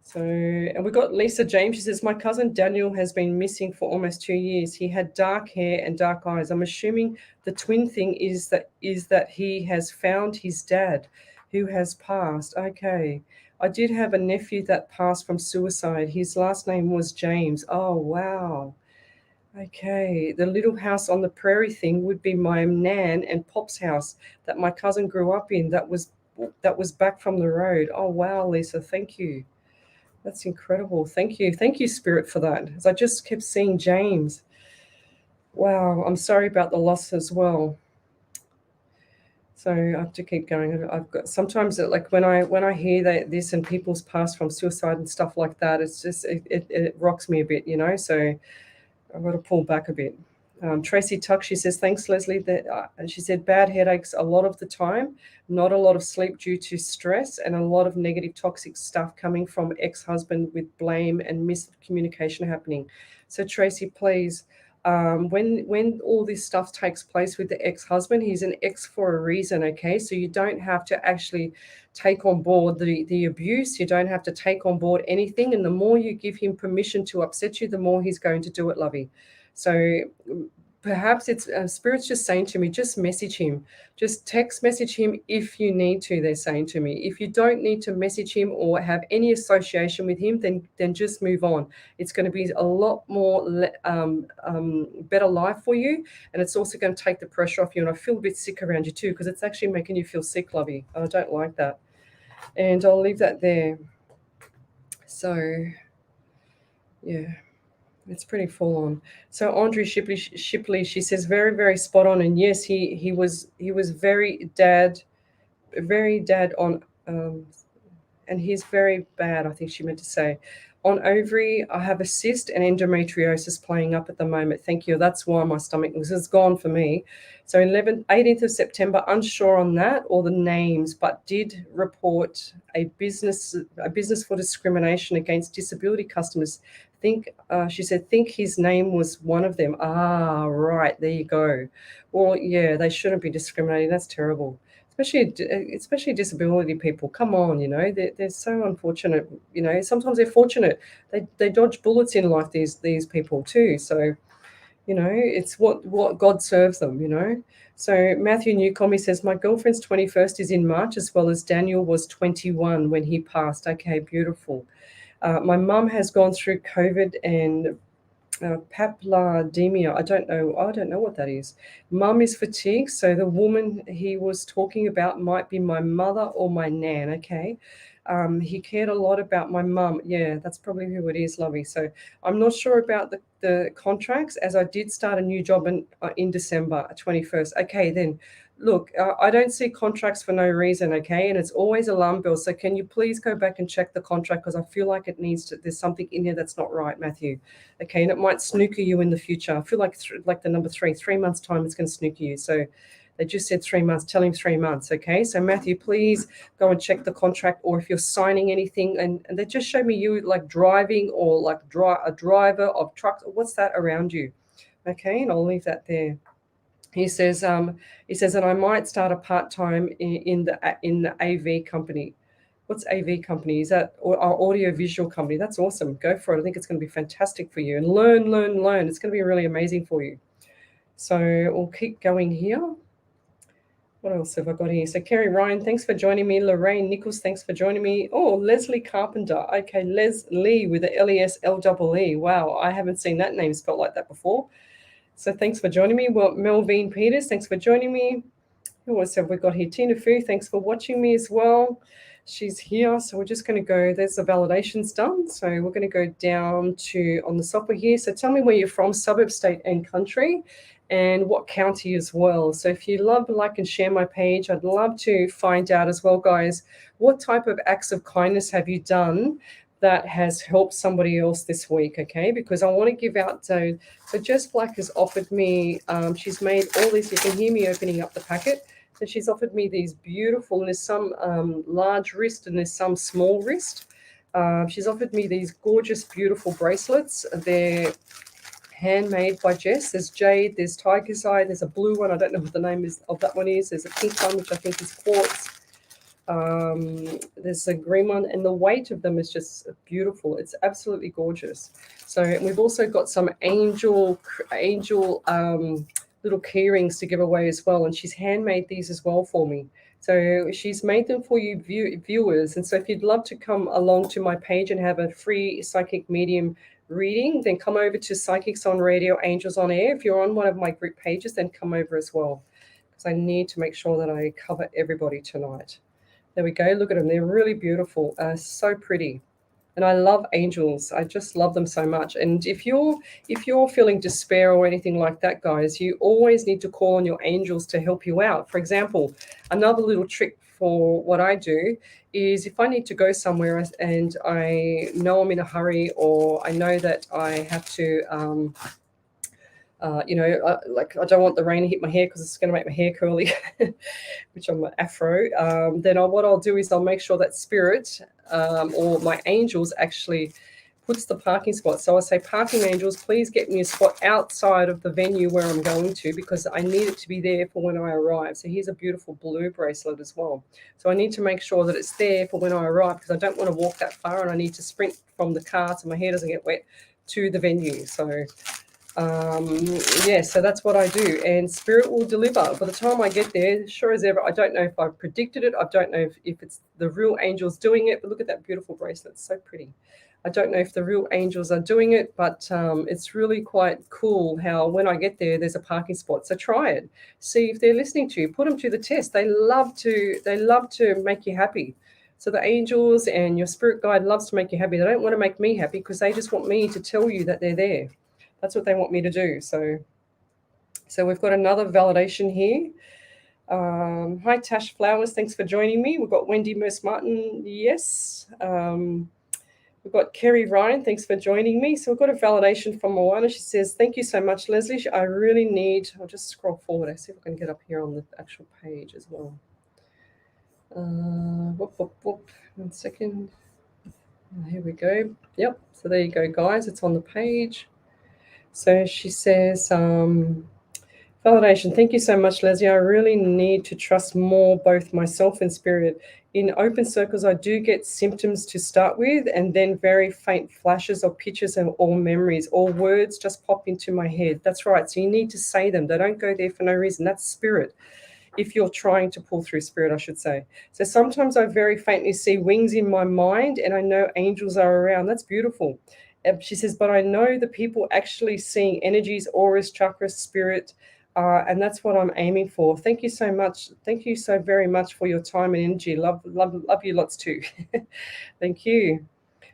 So, and we got Lisa James. She says, my cousin Daniel has been missing for almost 2 years. He had dark hair and dark eyes. I'm assuming the twin thing is that he has found his dad, who has passed. Okay. I did have a nephew that passed from suicide. His last name was James. Oh, wow. Okay. The little house on the prairie thing would be my nan and pop's house that my cousin grew up in. That was back from the road. Oh, wow, Lisa. Thank you. That's incredible. Thank you, Spirit, for that. As I just kept seeing James. Wow, I'm sorry about the loss as well. So I have to keep going. I've got sometimes like when I hear this and people's passed from suicide and stuff like that, it's just it rocks me a bit, So I've got to pull back a bit. Tracy Tuck, she says, thanks, Leslie. And she said, bad headaches a lot of the time, not a lot of sleep due to stress, and a lot of negative toxic stuff coming from ex-husband with blame and miscommunication happening. So Tracy, please, when all this stuff takes place with the ex-husband, he's an ex for a reason, okay? So you don't have to actually take on board the abuse. You don't have to take on board anything. And the more you give him permission to upset you, the more he's going to do it, lovey. So perhaps it's Spirit's just saying to me, just message him, just text message him if you need to. They're saying to me, if you don't need to message him or have any association with him, then just move on. It's going to be a lot more better life for you, and it's also going to take the pressure off you. And I feel a bit sick around you too, because it's actually making you feel sick, lovey. I don't like that, and I'll leave that there. So yeah. It's pretty full on. So Andre Shipley, she says, very, very spot on. And yes, he was very dad on, and he's very bad, I think she meant to say. On ovary, I have a cyst and endometriosis playing up at the moment. Thank you. That's why my stomach is gone for me. So 18th of September, unsure on that or the names, but did report a business for discrimination against disability customers. She said, think his name was one of them. Ah, right. There you go. Well, yeah, they shouldn't be discriminating. That's terrible. Especially disability people. Come on, they're so unfortunate. Sometimes they're fortunate. They dodge bullets in life. These people too. So, it's what God serves them. So Matthew Newcombe says, my girlfriend's 21st is in March, as well as Daniel was 21 when he passed. Okay, beautiful. My mum has gone through COVID and papilledemia. I don't know what that is. Mum is fatigued, so the woman he was talking about might be my mother or my nan. Okay. He cared a lot about my mum. Yeah, that's probably who it is, lovey. So I'm not sure about the contracts, as I did start a new job in December 21st. Okay, then look, I don't see contracts for no reason, okay? And it's always alarm bells. So can you please go back and check the contract, because I feel like there's something in here that's not right, Matthew. Okay, and it might snooker you in the future. I feel like the number 3 months time, it's going to snooker you. So They just said 3 months. Tell him 3 months, okay? So Matthew, please go and check the contract, or if you're signing anything, and they just show me you like driving or like a driver of trucks. What's that around you? Okay, and I'll leave that there. He says that I might start a part-time in the AV company. What's AV company? Is that our audio visual company? That's awesome. Go for it. I think it's going to be fantastic for you. And learn. It's going to be really amazing for you. So we'll keep going here. What else have I got here? So Kerry Ryan, thanks for joining me. Lorraine Nichols, thanks for joining me. Oh, Leslie Carpenter. Okay, Leslie with the Leslee. Wow, I haven't seen that name spelled like that before. So thanks for joining me. Well, Melvine Peters, thanks for joining me. Who else have we got here? Tina Fu, thanks for watching me as well. She's here. So we're just going to go, there's the validations done. So we're going to go down to on the software here. So tell me where you're from, suburb, state, and country, and what county as well. So if you love, like, and share my page, I'd love to find out as well, guys, what type of acts of kindness have you done that has helped somebody else this week, okay? Because I want to give out, so Jess Black has offered me, she's made all these, you can hear me opening up the packet, so she's offered me these beautiful, and there's some large wrist and there's some small wrist. She's offered me these gorgeous, beautiful bracelets. They're handmade by Jess. There's jade, there's tiger's eye, there's a blue one, I don't know what the name is of that one is, there's a pink one, which I think is quartz. There's a green one, and the weight of them is just beautiful. It's absolutely gorgeous. So we've also got some angel little key rings to give away as well, and she's handmade these as well for me. So she's made them for you viewers, and so if you'd love to come along to my page and have a free psychic medium reading, then come over to Psychics on Radio, Angels on Air. If you're on one of my group pages, then come over as well, because I need to make sure that I cover everybody tonight. There we go. Look at them. They're really beautiful. So pretty. And I love angels. I just love them so much. And if you're feeling despair or anything like that, guys, you always need to call on your angels to help you out. For example, another little trick for what I do is if I need to go somewhere and I know I'm in a hurry, or I know that I have to like I don't want the rain to hit my hair because it's going to make my hair curly, which I'm an afro. Then what I'll do is I'll make sure that spirit or my angels actually puts the parking spot. So I say, parking angels, please get me a spot outside of the venue where I'm going to, because I need it to be there for when I arrive. So here's a beautiful blue bracelet as well. So I need to make sure that it's there for when I arrive, because I don't want to walk that far and I need to sprint from the car so my hair doesn't get wet to the venue. So so that's what I do, and spirit will deliver. By the time I get there, sure as ever, I don't know if I've predicted it, I don't know if it's the real angels doing it, but look at that beautiful bracelet, it's so pretty. I don't know if the real angels are doing it, but it's really quite cool how when I get there, there's a parking spot. So try it, see if they're listening to you, put them to the test. They love to make you happy. So the angels and your spirit guide loves to make you happy. They don't want to make me happy, because they just want me to tell you that they're there. That's what they want me to do. So we've got another validation here. Hi, Tash Flowers. Thanks for joining me. We've got Wendy Merce Martin. Yes. We've got Kerry Ryan. Thanks for joining me. So we've got a validation from Moana. She says, thank you so much, Leslie. I really need, I'll just scroll forward. I see if I can get up here on the actual page as well. 1 second. Here we go. Yep. So there you go, guys. It's on the page. So she says, validation. Thank you so much, Leslie. I really need to trust more both myself and spirit. In open circles, I do get symptoms to start with, and then very faint flashes or pictures or memories or words just pop into my head. That's right. So you need to say them. They don't go there for no reason. That's spirit. If you're trying to pull through spirit, I should say. So sometimes I very faintly see wings in my mind, and I know angels are around. That's beautiful. She says, but I know the people actually seeing energies, auras, chakras, spirit, and that's what I'm aiming for. Thank you so much. Thank you so very much for your time and energy. Love you lots too. Thank you.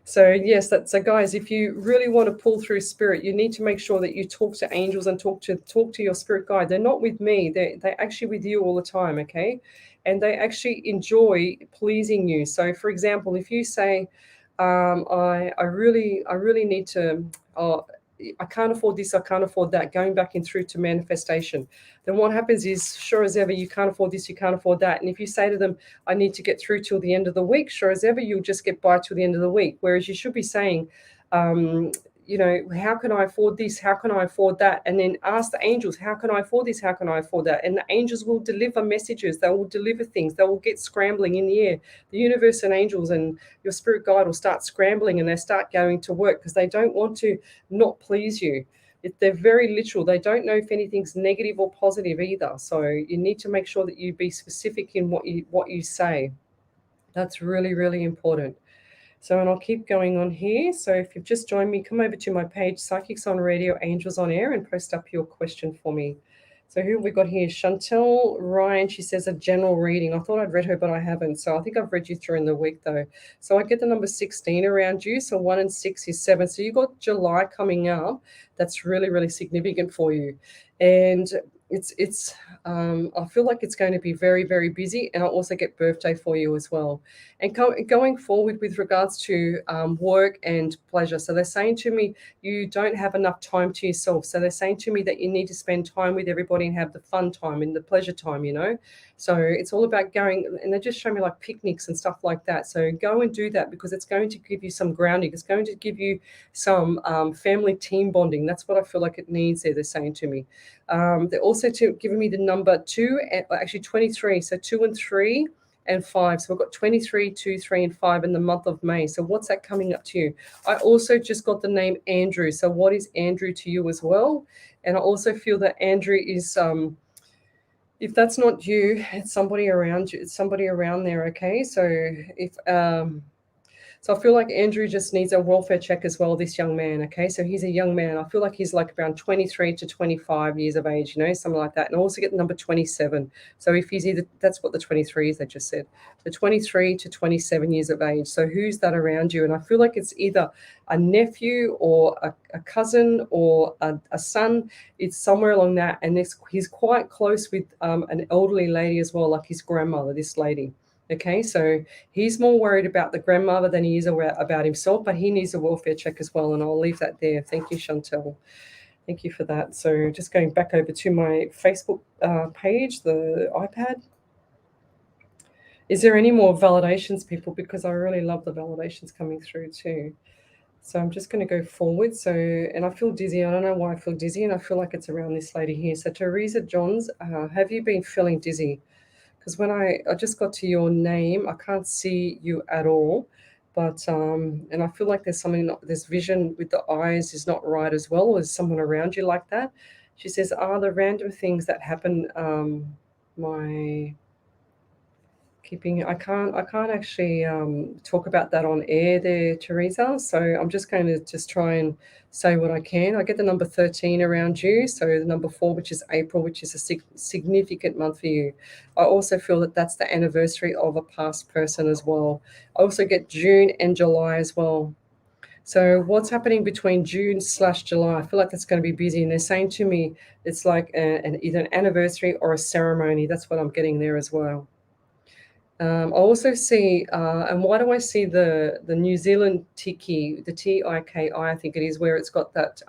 So yes, so guys, if you really want to pull through spirit, you need to make sure that you talk to angels and talk to your spirit guide. They're not with me. They're actually with you all the time, okay? And they actually enjoy pleasing you. So for example, if you say, I really need to, I can't afford this, I can't afford that, going back in through to manifestation. Then what happens is, sure as ever, you can't afford this, you can't afford that. And if you say to them, I need to get through till the end of the week, sure as ever, you'll just get by till the end of the week. Whereas you should be saying, how can I afford this? How can I afford that? And then ask the angels, how can I afford this? How can I afford that? And the angels will deliver messages. They will deliver things. They will get scrambling in the air. The universe and angels and your spirit guide will start scrambling, and they start going to work because they don't want to not please you. They're very literal. They don't know if anything's negative or positive either. So you need to make sure that you be specific in what you say. That's really, really important. So, and I'll keep going on here. So if you've just joined me, come over to my page, Psychics on Radio, Angels on Air, and post up your question for me. So who have we got here? Chantel Ryan, she says a general reading. I thought I'd read her, but I haven't. So I think I've read you through in the week though. So I get the number 16 around you. So 1 and 6 is 7. So you got July coming up. That's really, really significant for you. And I feel like it's going to be very, very busy. And I also get birthday for you as well. And going forward with regards to work and pleasure. So they're saying to me, you don't have enough time to yourself. So they're saying to me that you need to spend time with everybody and have the fun time and the pleasure time, So it's all about going, and they just show me like picnics and stuff like that. So go and do that because it's going to give you some grounding. It's going to give you some family team bonding. That's what I feel like it needs there, they're saying to me. They're also giving me the number 2, actually 23. So 2 and 3 and 5. So we've got 23, 2, 3, and 5 in the month of May. So what's that coming up to you? I also just got the name Andrew. So what is Andrew to you as well? And I also feel that Andrew is, if that's not you, it's somebody around you. It's somebody around there, okay? So I feel like Andrew just needs a welfare check as well, this young man, okay? So he's a young man. I feel like he's like around 23 to 25 years of age, something like that. And I also get the number 27. So if he's either, that's what the 23 is, they just said. So 23 to 27 years of age. So who's that around you? And I feel like it's either a nephew or a cousin or a son. It's somewhere along that. And he's quite close with an elderly lady as well, like his grandmother, this lady. Okay, so he's more worried about the grandmother than he is about himself, but he needs a welfare check as well, and I'll leave that there. Thank you, Chantel. Thank you for that. So just going back over to my Facebook page, the iPad. Is there any more validations, people? Because I really love the validations coming through too. So I'm just going to go forward. So, and I feel dizzy. I don't know why I feel dizzy, and I feel like it's around this lady here. So Teresa Johns, have you been feeling dizzy? Because when I just got to your name, I can't see you at all. But and I feel like there's something, this vision with the eyes is not right as well. Or is someone around you like that? She says, are the random things that happen my keeping, I can't actually talk about that on air there, Teresa. So I'm just going to just try and say what I can. I get the number 13 around you. So the number 4, which is April, which is a significant month for you. I also feel that that's the anniversary of a past person as well. I also get June and July as well. So what's happening between June/July? I feel like that's going to be busy. And they're saying to me, it's like either an anniversary or a ceremony. That's what I'm getting there as well. I also see, and why do I see the New Zealand tiki, the TIKI, I think it is, where it's got that,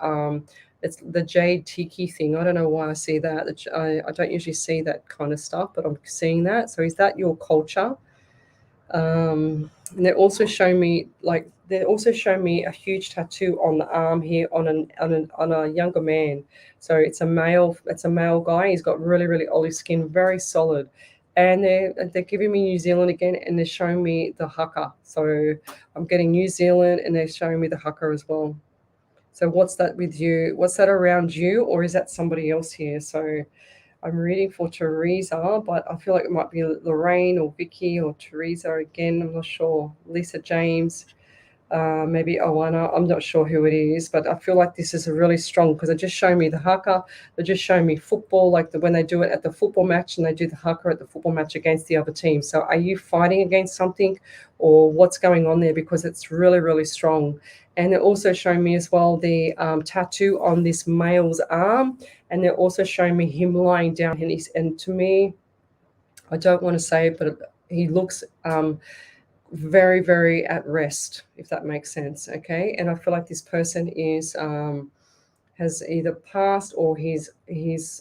it's the jade tiki thing. I don't know why I see that. I don't usually see that kind of stuff, but I'm seeing that. So is that your culture? And they're also showing me a huge tattoo on the arm here on a younger man. So it's a male guy. He's got really, really olive skin, very solid. And they're giving me New Zealand again, and they're showing me the haka. So I'm getting New Zealand, and they're showing me the haka as well. So what's that with you? What's that around you, or is that somebody else here? So I'm reading for Teresa, but I feel like it might be Lorraine or Vicky or Teresa again. I'm not sure. Lisa James. Maybe Owana, I'm not sure who it is, but I feel like this is a really strong, because they're just showing me the haka, they're just showing me football, like when they do it at the football match and they do the haka at the football match against the other team. So are you fighting against something, or what's going on there? Because it's really, really strong. And they're also showing me as well the tattoo on this male's arm, and they're also showing me him lying down, and to me, I don't want to say it, but he looks very, very at rest, if that makes sense. Okay. And I feel like this person is has either passed or he has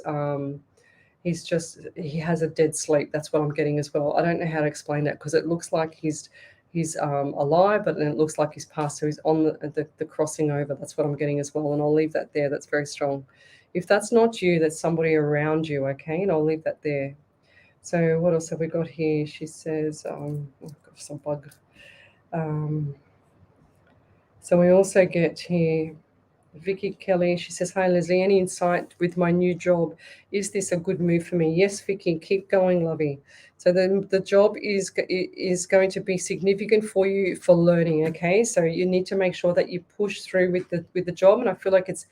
a dead sleep. That's what I'm getting as well. I don't know how to explain that because it looks like he's alive, but then it looks like he's passed. So he's on the crossing over. That's what I'm getting as well. And I'll leave that there. That's very strong. If that's not you, that's somebody around you. Okay, and I'll leave that there. So what else have we got here? She says, oh gosh, some bug. Um, so we also get here Vicky Kelly. She says, "Hi Leslie, any insight with my new job? Is this a good move for me?" Yes, Vicky, keep going, lovey. So the job is going to be significant for you for learning. Okay, so you need to make sure that you push through with the job, and I feel like it's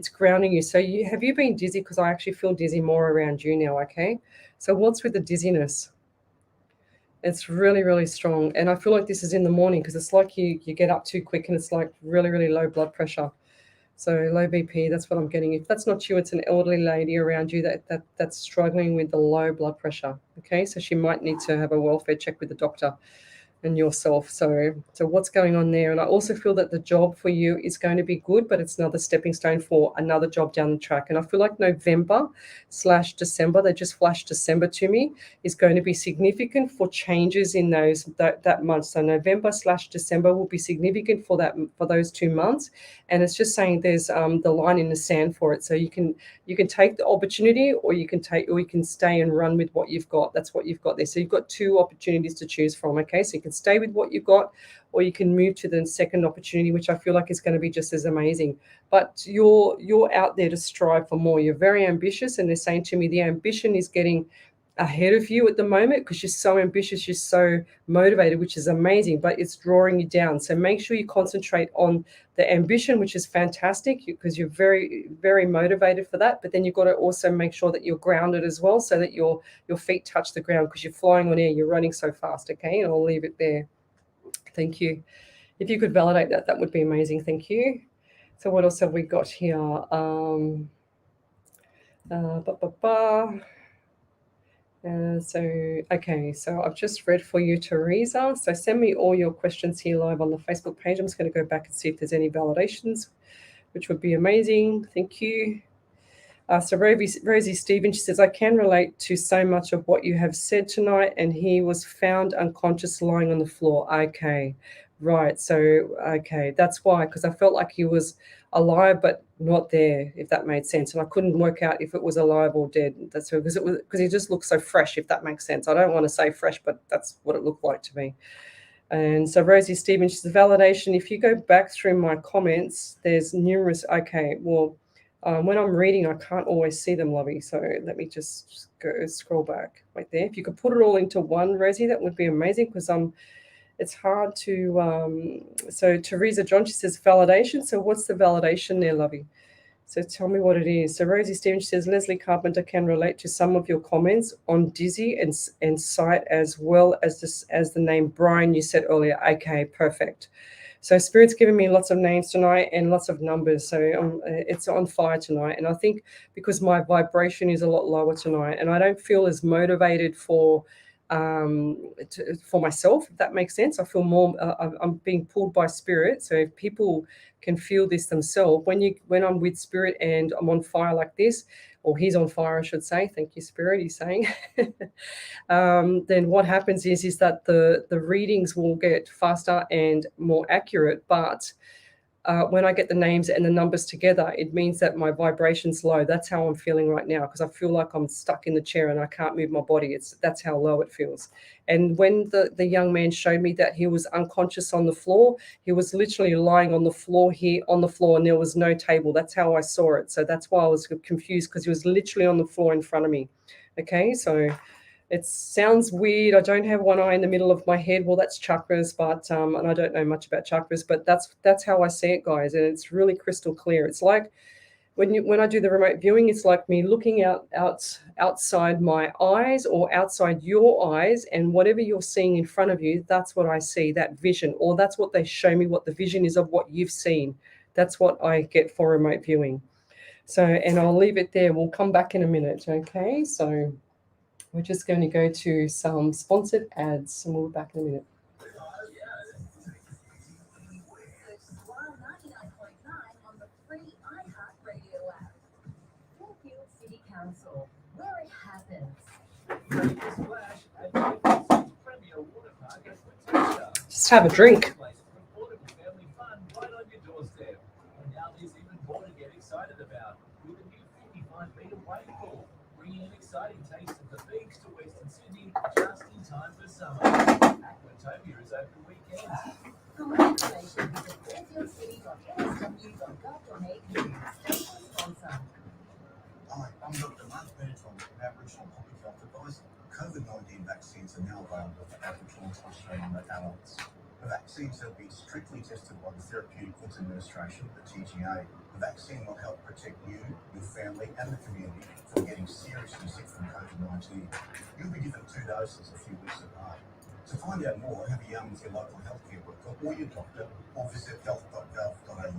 grounding you. So you been dizzy? Because I actually feel dizzy more around you now. Okay, so what's with the dizziness? It's really, really strong. And I feel like this is in the morning because it's like you get up too quick and it's like really, really low blood pressure. So low BP, that's what I'm getting. If that's not you, it's an elderly lady around you that's struggling with the low blood pressure. Okay, so she might need to have a welfare check with the doctor and yourself. So what's going on there? And I also feel that the job for you is going to be good, but it's another stepping stone for another job down the track. And I feel like November/December, they just flashed December to me, is going to be significant for changes in that month. So November/December will be significant for those 2 months. And it's just saying there's the line in the sand for it. So you can take the opportunity, or you can stay and run with what you've got. That's what you've got there. So you've got two opportunities to choose from. Okay, so you can stay with what you've got, or you can move to the second opportunity, which I feel like is going to be just as amazing. But you're out there to strive for more. You're very ambitious, and they're saying to me the ambition is getting ahead of you at the moment because you're so ambitious, you're so motivated, which is amazing, but it's drawing you down. So make sure you concentrate on the ambition, which is fantastic because you're very, very motivated for that. But then you've got to also make sure that you're grounded as well, so that your feet touch the ground because you're flying on air, you're running so fast. Okay, and I'll leave it there. Thank you. If you could validate that, that would be amazing. Thank you. So what else have we got here? Ba, ba, ba. Okay, so I've just read for you, Teresa. So send me all your questions here live on the Facebook page. I'm just going to go back and see if there's any validations, which would be amazing. Thank you. So Rosie Stevens, she says, I can relate to so much of what you have said tonight, and he was found unconscious lying on the floor. Okay, right. So, okay, that's why, because I felt like he was alive but not there, if that made sense. And I couldn't work out if it was alive or dead. That's because he just looked so fresh, if that makes sense. I don't want to say fresh, but that's what it looked like to me. And so Rosie Stevens, she's the validation. If you go back through my comments, there's numerous. Okay, well, when I'm reading, I can't always see them, Lovey. So let me just go scroll back right there. If you could put it all into one, Rosie, that would be amazing because it's hard to. So Teresa John, she says validation. So what's the validation there, Lovey? So tell me what it is. So Rosie Stevens says, Leslie Carpenter can relate to some of your comments on dizzy and sight, as well as the name Brian you said earlier. Okay, perfect. So Spirit's giving me lots of names tonight and lots of numbers. So it's on fire tonight. And I think because my vibration is a lot lower tonight, and I don't feel as motivated for myself, if that makes sense. I feel more. I'm being pulled by Spirit. So if people can feel this themselves, when I'm with Spirit and I'm on fire like this, or he's on fire, I should say. Thank you, Spirit. He's saying. Then what happens is that the readings will get faster and more accurate. But when I get the names and the numbers together, it means that my vibration's low. That's how I'm feeling right now because I feel like I'm stuck in the chair and I can't move my body. That's how low it feels. And when the young man showed me that he was unconscious on the floor, he was literally lying on the floor here on the floor, and there was no table. That's how I saw it. So that's why I was confused because he was literally on the floor in front of me. Okay, so it sounds weird. I don't have one eye in the middle of my head. Well, that's chakras, but and I don't know much about chakras, but that's how I see it, guys. And it's really crystal clear. It's like when I do the remote viewing, it's like me looking outside my eyes or outside your eyes, and whatever you're seeing in front of you, that's what I see. That vision, or that's what they show me. What the vision is of what you've seen. That's what I get for remote viewing. So, and I'll leave it there. We'll come back in a minute. Okay, so. We're just going to go to some sponsored ads and we'll be back in a minute. SWR 99.9 on the free iHeart Radio Just have a drink. Hi, I'm Dr. Mark Bennett from Aboriginal Public Health Advisor. COVID-19 vaccines are now available for Aboriginal and Torres Strait Islander adults. The vaccines have been strictly tested by the Therapeutic Goods Administration, the TGA. The vaccine will help protect you, your family and the community from getting seriously sick from COVID-19. You'll be given 2 doses a few weeks apart. To find out more, have a yarn with your local healthcare worker or your doctor, or visit health.gov.au.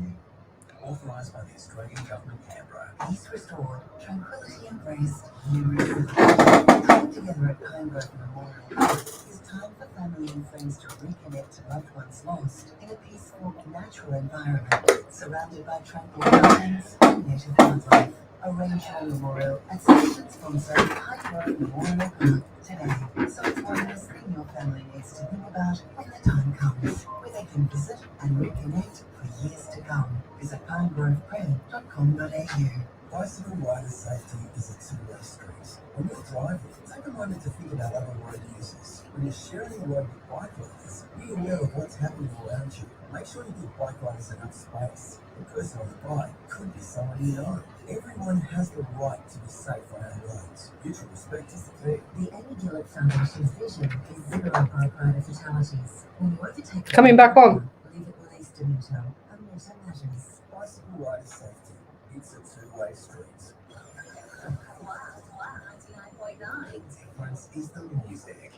Authorised by the Australian Government, Canberra. Peace restored, tranquility embraced, memories revived. Coming together at Pinegrove Memorial Park is time for family and friends to reconnect to loved ones lost in a peaceful, natural environment, surrounded by tranquil gardens and native wildlife. Arrange your memorial at station sponsor Pinegrove Memorial Park today, so it's one less thing your family needs to think about when the time comes, where they can visit and reconnect for years to come. Visit pinegrovepred.com.au. Bicycle rider safety is a two-way street. When you're driving, take a moment to think about other road users. When you're sharing the road with bike riders, be aware of what's happening around you. Make sure you give bike riders enough space. The person on the bike could be someone you know. Everyone has the right to be safe on our roads. Mutual respect is the key. The Amy Gillett Foundation's vision is zero bike rider fatalities. When you overtake Coming back on. leave it released to Mutual. A Mutual matters. Bicycle rider safety. It's a two-way street. Difference is the music.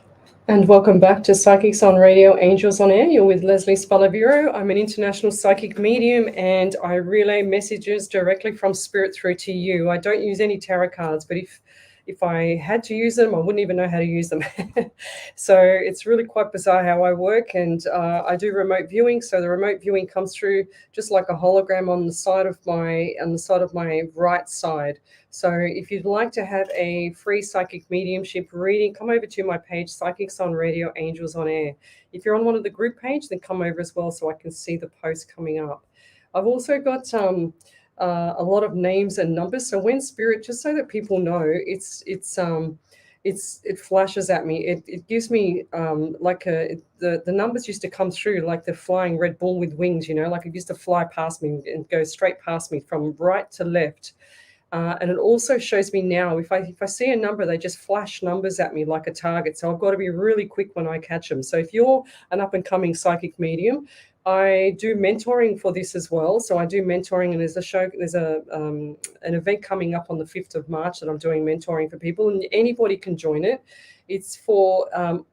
And welcome back to Psychics on Radio, Angels on Air. You're with Leslie Spalaviro. I'm an international psychic medium and I relay messages directly from spirit through to you. I don't use any tarot cards, but if I had to use them, I wouldn't even know how to use them. So it's really quite bizarre how I work, and I do remote viewing. So the remote viewing comes through just like a hologram on the side of my right side. So if you'd like to have a free psychic mediumship reading, come over to my page, Psychics on Radio, Angels on Air. If you're on one of the group page, then come over as well so I can see the posts coming up. I've also got a lot of names and numbers. So when spirit, just so that people know, it flashes at me. It gives me the numbers used to come through like the flying Red Bull with wings, like it used to fly past me and go straight past me from right to left. And it also shows me now, if I see a number, they just flash numbers at me like a target. So I've got to be really quick when I catch them. So if you're an up-and-coming psychic medium, I do mentoring for this as well. So I do mentoring, and there's an event coming up on the 5th of March that I'm doing mentoring for people, and anybody can join it. It's for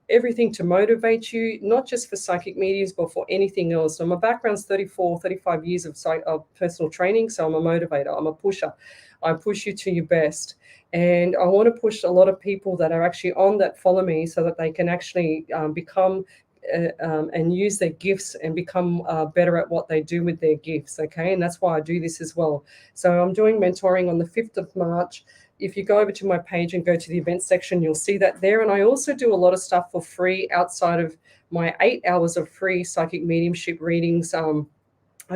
everything to motivate you, not just for psychic mediums, but for anything else. So my background's 35 years of personal training. So I'm a motivator. I'm a pusher. I push you to your best. And I want to push a lot of people that are actually on that follow me so that they can actually become and use their gifts and become better at what they do with their gifts. Okay. And that's why I do this as well. So I'm doing mentoring on the 5th of March. If you go over to my page and go to the events section, you'll see that there. And I also do a lot of stuff for free outside of my 8 hours of free psychic mediumship readings. I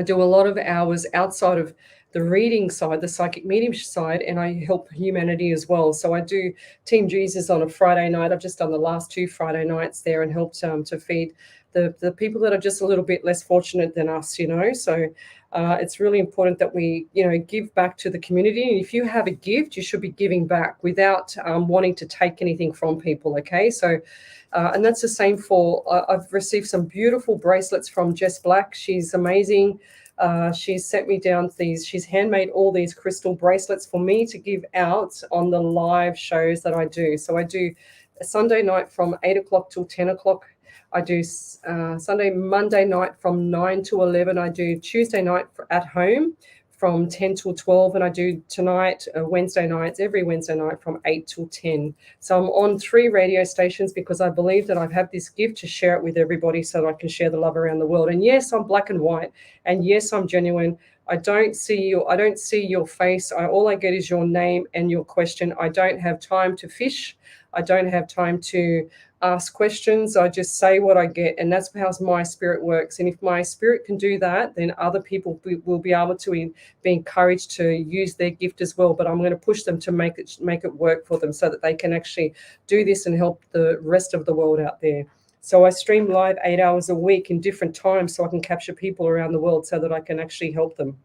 do a lot of hours outside of the reading side, the psychic mediumship side, and I help humanity as well. So I do Team Jesus on a Friday night. I've just done the last 2 Friday nights there and helped to feed the people that are just a little bit less fortunate than us, So it's really important that we, give back to the community. And if you have a gift, you should be giving back without wanting to take anything from people, okay? So, and that's the same for, I've received some beautiful bracelets from Jess Black. She's amazing. She's sent me down she's handmade all these crystal bracelets for me to give out on the live shows that I do. So I do a Sunday night from 8 o'clock till 10 o'clock. I do Monday night from 9 to 11. I do Tuesday night at home from 10 till 12, and I do tonight, Wednesday nights, every Wednesday night from 8 till 10. So I'm on 3 radio stations because I believe that I have this gift to share it with everybody so that I can share the love around the world. And yes, I'm black and white, and yes, I'm genuine. I don't see your face. All I get is your name and your question. I don't have time to fish. I don't have time to ask questions. I just say what I get, and that's how my spirit works. And if my spirit can do that, then other people will be able to be encouraged to use their gift as well. But I'm going to push them to make it work for them so that they can actually do this and help the rest of the world out there. So I stream live 8 hours a week in different times so I can capture people around the world so that I can actually help them.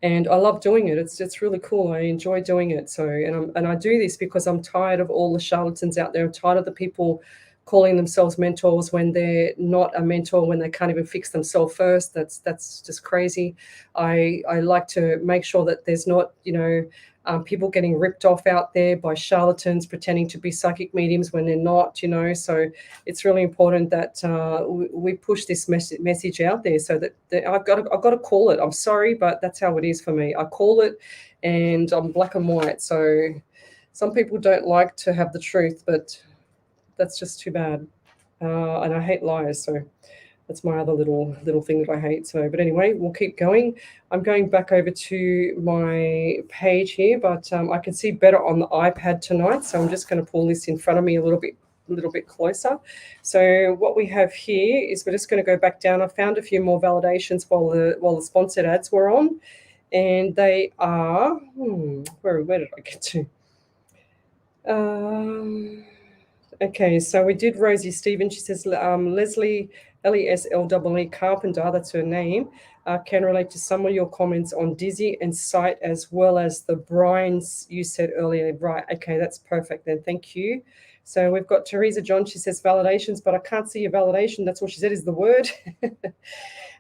And I love doing it. It's really cool. I enjoy doing it. So and I do this because I'm tired of all the charlatans out there. I'm tired of the people calling themselves mentors when they're not a mentor, when they can't even fix themselves first. That's just crazy. I like to make sure that there's not, people getting ripped off out there by charlatans pretending to be psychic mediums when they're not, So it's really important that we push this message out there so that I've got to call it. I'm sorry, but that's how it is for me. I call it, and I'm black and white. So some people don't like to have the truth, but that's just too bad. And I hate lies, so that's my other little thing that I hate. So, but anyway, we'll keep going. I'm going back over to my page here, but I can see better on the iPad tonight. So I'm just going to pull this in front of me a little bit closer. So what we have here is we're just going to go back down. I found a few more validations while the sponsored ads were on, and they are where did I get to? Okay, so we did Rosie Stevens. She says Leslie, Leslie Carpenter, that's her name, can relate to some of your comments on Dizzy and Sight, as well as the Brian's you said earlier. Right, okay, that's perfect then. Thank you. So we've got Teresa John. She says validations, but I can't see your validation. That's what she said is the word.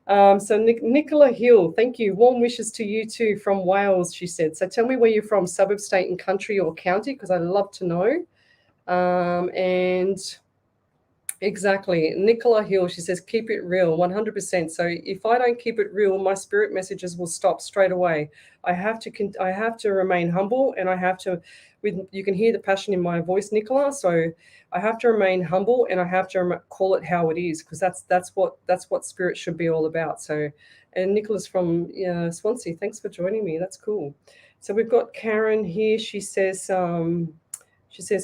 So Nicola Hill, thank you. Warm wishes to you too from Wales, she said. So tell me where you're from, suburb, state and country or county, because I'd love to know. And exactly, Nicola Hill, she says, keep it real, 100%. So if I don't keep it real, my spirit messages will stop straight away. I have to remain humble, and I have to, you can hear the passion in my voice, Nicola. So I have to remain humble, and I have to call it how it is, because that's what spirit should be all about. So, and Nicola's from Swansea. Thanks for joining me. That's cool. So we've got Karen here. She says,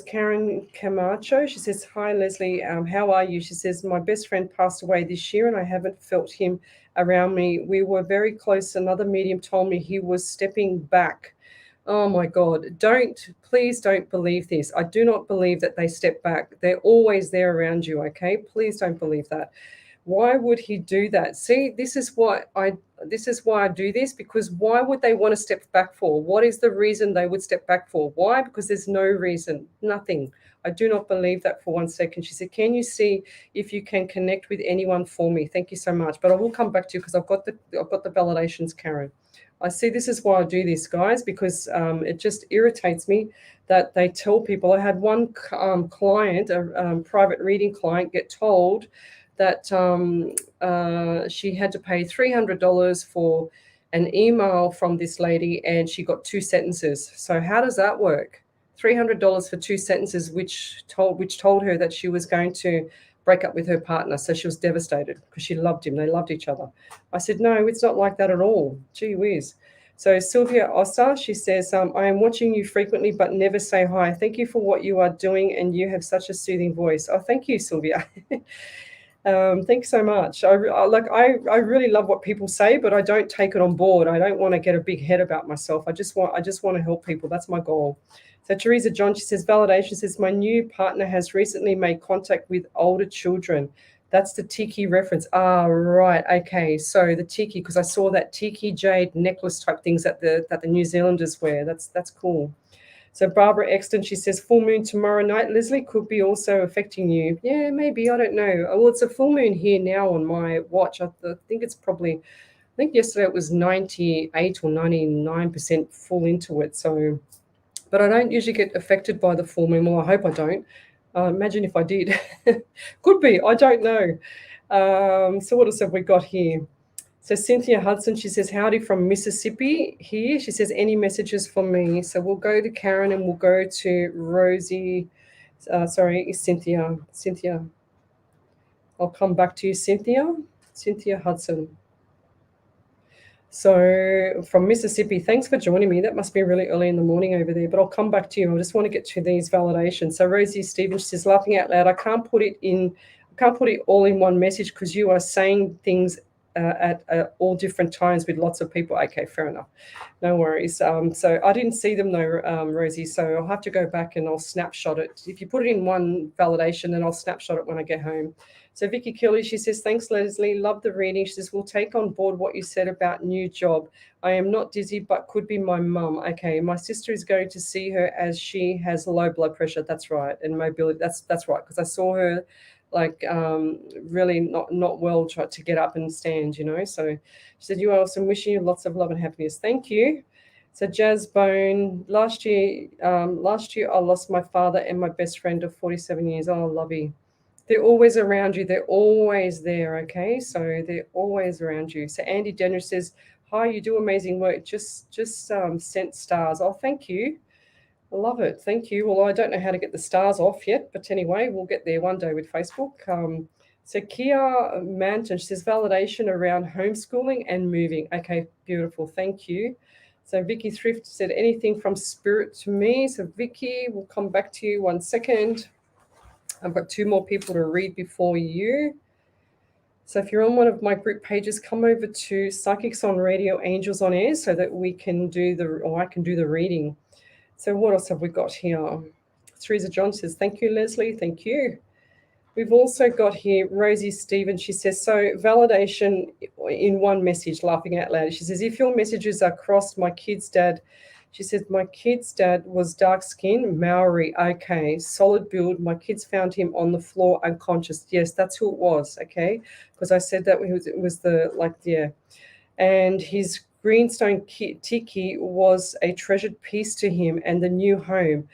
Karen Camacho. She says, hi, Leslie. How are you? She says, my best friend passed away this year and I haven't felt him around me. We were very close. Another medium told me he was stepping back. Oh, my God. Please don't believe this. I do not believe that they step back. They're always there around you, okay? Please don't believe that. Why would he do that? See, this is why I do this, because why would they want to step back for? What is the reason they would step back for? Why? Because there's no reason, nothing. I do not believe that for 1 second. She said, can you see if you can connect with anyone for me? Thank you so much. But I will come back to you because I've got the validations, Karen. I see this is why I do this, guys, because it just irritates me that they tell people. I had one client, a private reading client, get told that she had to pay $300 for an email from this lady, and she got 2 sentences. So how does that work? $300 for 2 sentences, which told her that she was going to break up with her partner. So she was devastated because she loved him. They loved each other. I said, no, it's not like that at all. Gee whiz. So Sylvia Ossa, she says, I am watching you frequently, but never say hi. Thank you for what you are doing, and you have such a soothing voice. Oh, thank you, Sylvia. Thanks so much. I really love what people say, but I don't take it on board. I don't want to get a big head about myself. I just want to help people. That's my goal. So Teresa John, she says, validation, says, my new partner has recently made contact with older children. That's the tiki reference. Ah, right. Okay. So the tiki, because I saw that tiki jade necklace type things that the New Zealanders wear. That's cool. So Barbara Exton, she says, full moon tomorrow night, Leslie, could be also affecting you. Yeah, maybe. I don't know. Well, it's a full moon here now on my watch. I think yesterday it was 98 or 99% full into it. So, but I don't usually get affected by the full moon. Well, I hope I don't. Imagine if I did. Could be. I don't know. So what else have we got here? So Cynthia Hudson, she says, howdy from Mississippi here. She says, any messages for me? So we'll go to Karen and we'll go to Rosie. Sorry, Cynthia. Cynthia. I'll come back to you, Cynthia. Cynthia Hudson. So from Mississippi, thanks for joining me. That must be really early in the morning over there, but I'll come back to you. I just want to get to these validations. So Rosie Stevens, she says, laughing out loud, I can't put it all in one message because you are saying things at all different times with lots of people. Okay, fair enough. No worries. So I didn't see them though, Rosie. So I'll have to go back and I'll snapshot it. If you put it in one validation, then I'll snapshot it when I get home. So Vicky Kelly, she says, thanks, Leslie. Love the reading. She says, we'll take on board what you said about new job. I am not dizzy, but could be my mum. Okay, my sister is going to see her as she has low blood pressure. That's right. And mobility. That's right. Because I saw her like really not well, try to get up and stand, you know. So she said, you are awesome. Wishing you lots of love and happiness. Thank you. So Jazz Bone, last year I lost my father and my best friend of 47 years. Oh, lovey. They're always around you. They're always there, okay? So they're always around you. So Andy Denner says, hi, you do amazing work. Just sent stars. Oh, thank you. I love it. Thank you. Well, I don't know how to get the stars off yet, but anyway, we'll get there one day with Facebook. So Kia Manton, she says, validation around homeschooling and moving. Okay, beautiful. Thank you. So Vicky Thrift said, anything from spirit to me. So Vicky, we'll come back to you 1 second. I've got 2 more people to read before you. So if you're on one of my group pages, come over to Psychics on Radio, Angels on Air, so that we can I can do the reading. So what else have we got here? Teresa John says, thank you, Leslie. Thank you. We've also got here Rosie Stevens. She says, so validation in one message, laughing out loud. She says, if your messages are crossed, my kid's dad, she says, my kid's dad was dark skinned, Maori. Okay, solid build. My kids found him on the floor unconscious. Yes, that's who it was. Okay, because I said that it was the, like, yeah. And his greenstone tiki was a treasured piece to him and the new home.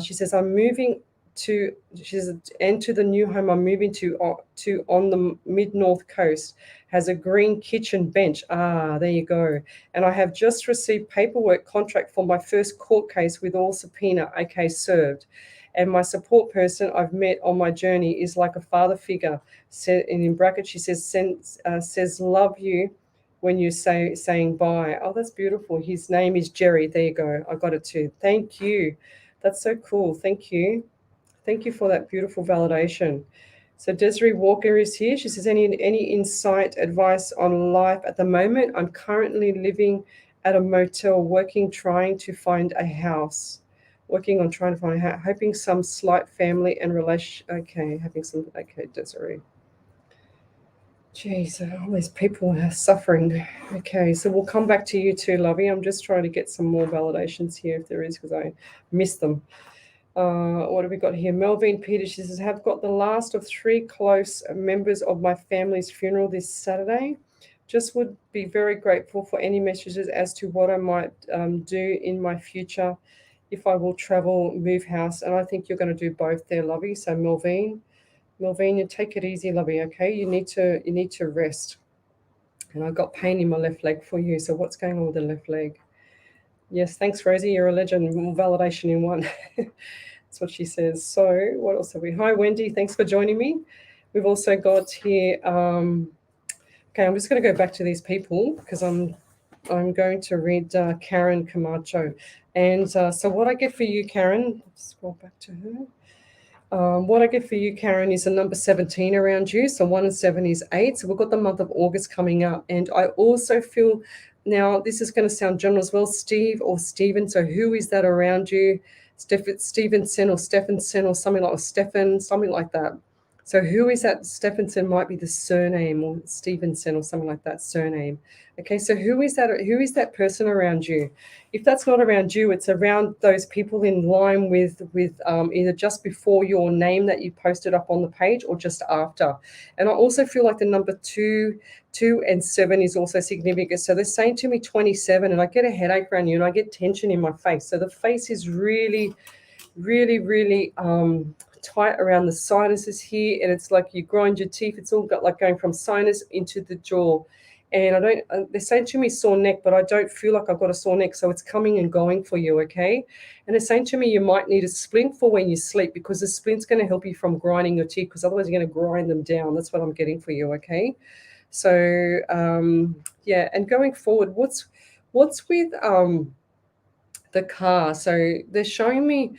She says, I'm moving to, she says, and to the new home I'm moving to on the mid-north coast has a green kitchen bench. Ah, there you go. And I have just received paperwork contract for my first court case with all subpoena, okay, served. And my support person I've met on my journey is like a father figure. And in brackets, she says, says love you when you saying bye. Oh, that's beautiful. His name is Jerry. There you go. I got it too. Thank you. That's so cool. Thank you. Thank you for that beautiful validation. So Desiree Walker is here. She says, any insight, advice on life at the moment? I'm currently living at a motel, trying to find a house. Working on trying to find a house, hoping some slight family and relation. Okay, Desiree. Jeez, all these people are suffering. Okay, so we'll come back to you too, Lovey. I'm just trying to get some more validations here if there is, because I missed them. What have we got here? Melvin Peters, she says, have got the last of 3 close members of my family's funeral this Saturday. Just would be very grateful for any messages as to what I might do in my future if I will travel, move house. And I think you're going to do both there, Lovey. So Melvin, you take it easy, Lovey, okay? You need to rest. And I've got pain in my left leg for you. So what's going on with the left leg? Yes, thanks, Rosie. You're a legend. More validation in one. That's what she says. So what else have we? Hi, Wendy. Thanks for joining me. We've also got here. Okay, I'm just going to go back to these people because I'm going to read Karen Camacho. And so what I get for you, Karen, scroll back to her. What I get for you, Karen, is a number 17 around you. So 1 and 7 is 8. So we've got the month of August coming up. And I also feel, now this is going to sound general as well, Steve or Stephen. So who is that around you? Stevenson or Stephenson or something like, or Stephen, something like that. So who is that? Stephenson might be the surname, or Stevenson or something like that, surname. Okay, so who is that? Who is that person around you? If that's not around you, it's around those people in line with either just before your name that you posted up on the page or just after. And I also feel like the number 2 and 7 is also significant. So they're saying to me 27, and I get a headache around you and I get tension in my face. So the face is really, really, really tight around the sinuses here, and it's like you grind your teeth. It's all got like going from sinus into the jaw, and I don't. They're saying to me sore neck, but I don't feel like I've got a sore neck, so it's coming and going for you, okay? And they're saying to me you might need a splint for when you sleep, because the splint's going to help you from grinding your teeth, because otherwise you're going to grind them down. That's what I'm getting for you, okay? So yeah, and going forward, what's with the car? So they're showing me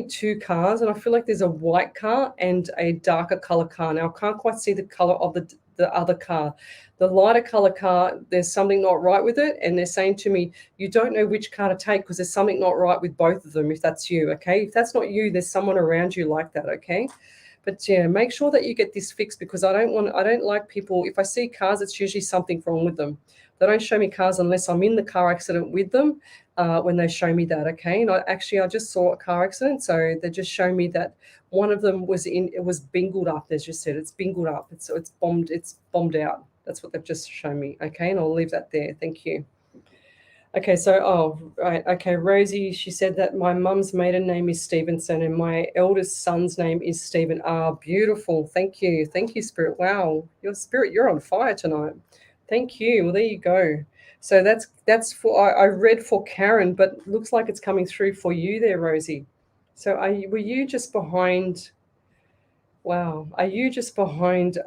two cars, and I feel like there's a white car and a darker color car. Now I can't quite see the color of the other car. The lighter color car, there's something not right with it, and they're saying to me you don't know which car to take because there's something not right with both of them. If that's you, okay? If that's not you, there's someone around you like that, okay? But yeah, make sure that you get this fixed, because I don't like people. If I see cars, it's usually something wrong with them. They don't show me cars unless I'm in the car accident with them, when they show me that, okay? And I just saw a car accident, so they just show me that one of them it was bingled up. They just said it's bingled up. It's bombed out. That's what they've just shown me, okay? And I'll leave that there. Thank you. Okay, so right, okay, Rosie, she said that my mum's maiden name is Stevenson and my eldest son's name is Stephen. Ah, beautiful. Thank you, Spirit. Wow, your Spirit, you're on fire tonight. Thank you. Well, there you go. So that's for I read for Karen, but looks like it's coming through for you there, Rosie. So were you just behind? Wow. Are you just behind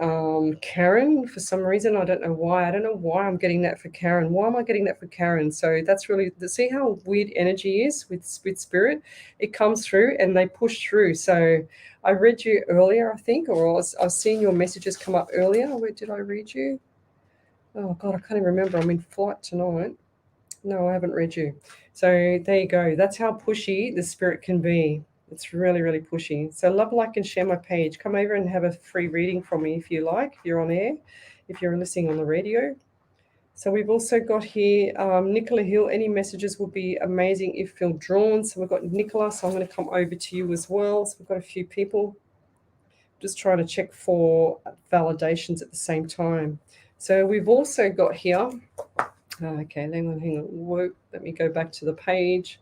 Karen for some reason? I don't know why. I don't know why I'm getting that for Karen. Why am I getting that for Karen? So that's really, see how weird energy is with spirit? It comes through and they push through. So I read you earlier, I think, or I was seeing your messages come up earlier. Where did I read you? Oh, God, I can't even remember. I'm in flight tonight. No, I haven't read you. So there you go. That's how pushy the spirit can be. It's really, really pushy. So love, like, and share my page. Come over and have a free reading from me if you like, if you're on air, if you're listening on the radio. So we've also got here Nicola Hill. Any messages would be amazing if feel drawn. So we've got Nicola. So I'm going to come over to you as well. So we've got a few people. Just trying to check for validations at the same time. So we've also got here. Okay, hang on. Whoa, let me go back to the page.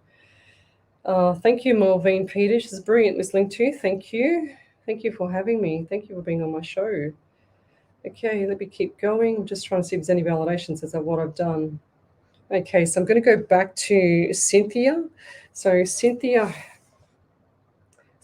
Thank you, Melvine Peters. This is brilliant listening to you. Thank you. Thank you for having me. Thank you for being on my show. Okay, let me keep going. I'm just trying to see if there's any validations as to what I've done. Okay, so I'm going to go back to Cynthia. So Cynthia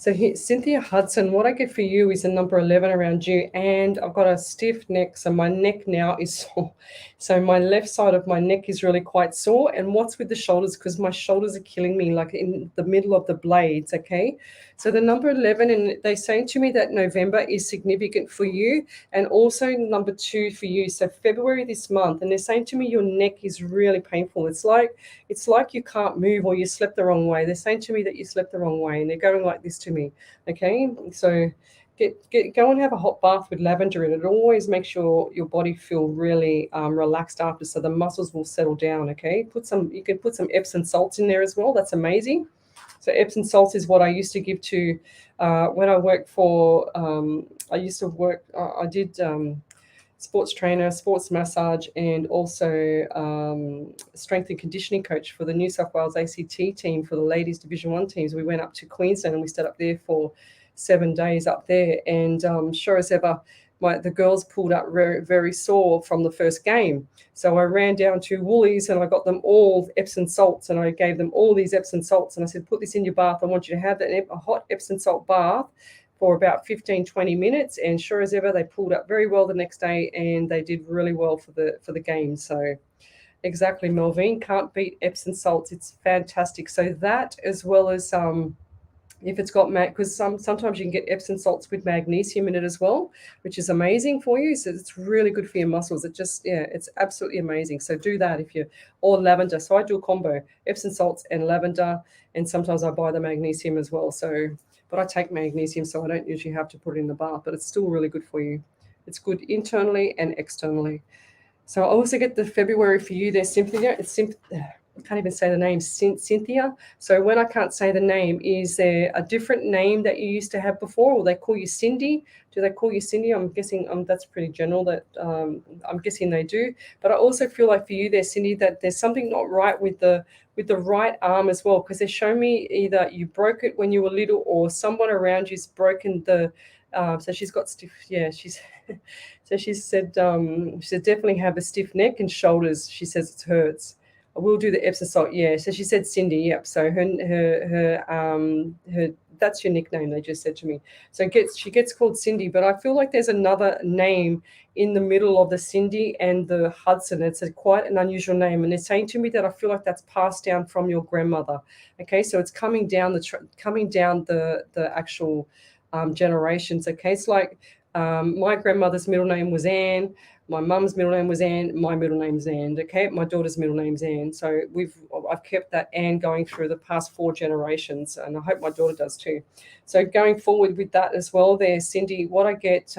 Cynthia Hudson, what I get for you is a number 11 around you, and I've got a stiff neck, so my neck now is sore. So my left side of my neck is really quite sore. And what's with the shoulders? Because my shoulders are killing me, like in the middle of the blades, okay? So the number 11, and they're saying to me that November is significant for you, and also number 2 for you. So February this month, and they're saying to me your neck is really painful. It's like you can't move or you slept the wrong way. They're saying to me that you slept the wrong way, and they're going like this to me. Okay, so go and have a hot bath with lavender in it. It always makes your body feel really relaxed after, so the muscles will settle down. Okay, you can put some Epsom salts in there as well. That's amazing. So Epsom salts is what I used to give to when I worked for. I did. Sports trainer, sports massage, and also strength and conditioning coach for the New South Wales ACT team for the ladies Division 1 teams. We went up to Queensland and we stayed up there for 7 days up there. And sure as ever, the girls pulled up very, very sore from the first game. So I ran down to Woolies and I got them all Epsom salts, and I gave them all these Epsom salts. And I said, put this in your bath. I want you to have a hot Epsom salt bath for about 15-20 minutes, and sure as ever they pulled up very well the next day, and they did really well for the game. So exactly, Melvin, can't beat Epsom salts. It's fantastic. So that, as well as if it's got because sometimes you can get Epsom salts with magnesium in it as well, which is amazing for you. So it's really good for your muscles. It's absolutely amazing. So do that or lavender. So I do a combo, Epsom salts and lavender, and sometimes I buy the magnesium as well. But I take magnesium, so I don't usually have to put it in the bath, but it's still really good for you. It's good internally and externally. So I also get the February for you there, Cynthia. I can't even say the name, Cynthia. So when I can't say the name, is there a different name that you used to have before, or they call you Cindy? Do they call you Cindy? I'm guessing that's pretty general. That I'm guessing they do. But I also feel like for you there, Cindy, that there's something not right with the right arm as well, because they show me either you broke it when you were little, or someone around you's broken the. So she's got stiff. Yeah, she's. So she said definitely have a stiff neck and shoulders. She says it hurts. I will do the Epsom salt. Yeah. So she said Cindy. Yep. So her that's your nickname. They just said to me. So she gets called Cindy, but I feel like there's another name in the middle of the Cindy and the Hudson. It's quite an unusual name, and they're saying to me that I feel like that's passed down from your grandmother. Okay, so it's coming down the actual generations. Okay, it's like my grandmother's middle name was Anne. My mum's middle name was Anne. My middle name's Anne. Okay, my daughter's middle name's Anne. So I've kept that Anne going through the past 4 generations, and I hope my daughter does too. So going forward with that as well, there, Cindy, what I get.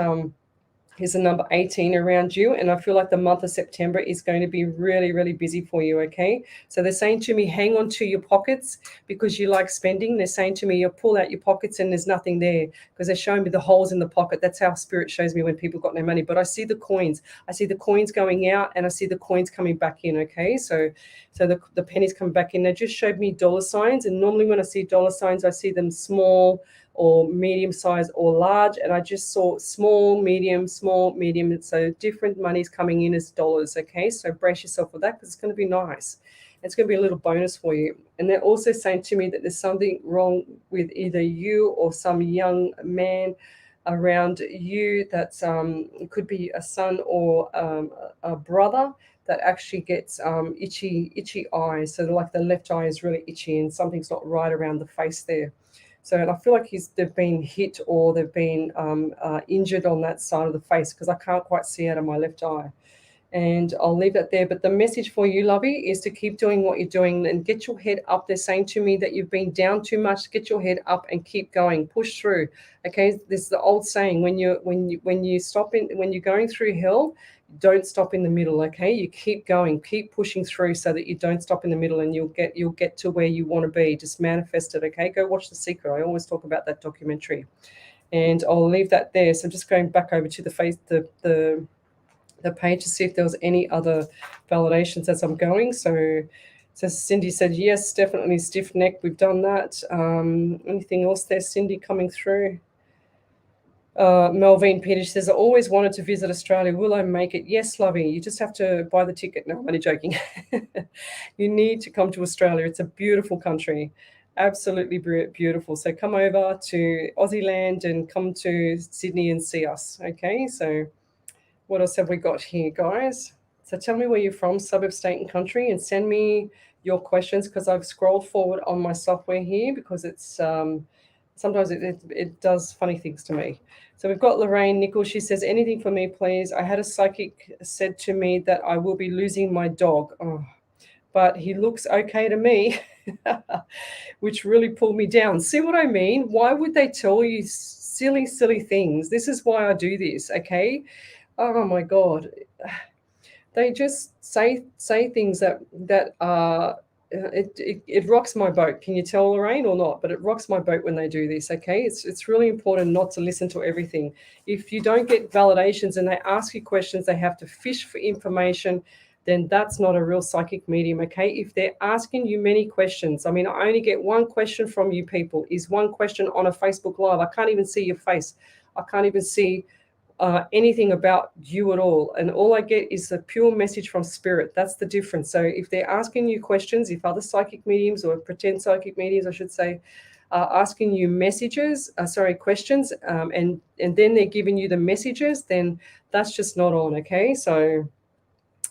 Here's a number 18 around you, and I feel like the month of September is going to be really, really busy for you, okay? So they're saying to me, hang on to your pockets because you like spending. They're saying to me, you pull out your pockets and there's nothing there because they're showing me the holes in the pocket. That's how spirit shows me when people got no money. But I see the coins. I see the coins going out and I see the coins coming back in, okay? So the pennies come back in. They just showed me dollar signs, and normally when I see dollar signs, I see them small, or medium size or large, and I just saw small, medium, so different monies coming in as dollars. Okay, so brace yourself for that because it's going to be nice. It's going to be a little bonus for you. And they're also saying to me that there's something wrong with either you or some young man around you that's it could be a son or a brother that actually gets itchy eyes. So like the left eye is really itchy and something's not right around the face there. So, and I feel like they've been hit or they've been injured on that side of the face because I can't quite see out of my left eye. And I'll leave that there. But the message for you, Lovey, is to keep doing what you're doing and get your head up. They're saying to me that you've been down too much. Get your head up and keep going. Push through. Okay, this is the old saying: when you're going through hell, don't stop in the middle. Okay, you keep going, keep pushing through, so that you don't stop in the middle, and you'll get to where you want to be. Just manifest it. Okay, go watch The Secret. I always talk about that documentary, and I'll leave that there. So just going back over to the page to see if there was any other validations as I'm going. So Cindy said, yes, definitely stiff neck. We've done that. Anything else there, Cindy, coming through? Melvin Peters says, I always wanted to visit Australia. Will I make it? Yes, Lovey. You just have to buy the ticket. No, I'm only joking. You need to come to Australia. It's a beautiful country. Absolutely beautiful. So come over to Aussie land and come to Sydney and see us. Okay, so what else have we got here, guys? So tell me where you're from, suburb, state, and country, and send me your questions because I've scrolled forward on my software here because it's sometimes it does funny things to me. So we've got Lorraine Nichols. She says, anything for me, please. I had a psychic said to me that I will be losing my dog. Oh, but he looks okay to me, which really pulled me down. See what I mean? Why would they tell you silly, silly things? This is why I do this, okay? Oh my God, they just say things that are it rocks my boat. Can you tell, Lorraine, or not? But it rocks my boat when they do this. Okay, it's really important not to listen to everything. If you don't get validations and they ask you questions, they have to fish for information. Then that's not a real psychic medium. Okay, if they're asking you many questions, I mean, I only get one question from you people. Is one question on a Facebook Live? I can't even see your face. I can't even see anything about you at all. And all I get is a pure message from spirit. That's the difference. So if they're asking you questions, if other psychic mediums or pretend psychic mediums, I should say, are asking you questions, and then they're giving you the messages, then that's just not on. Okay. So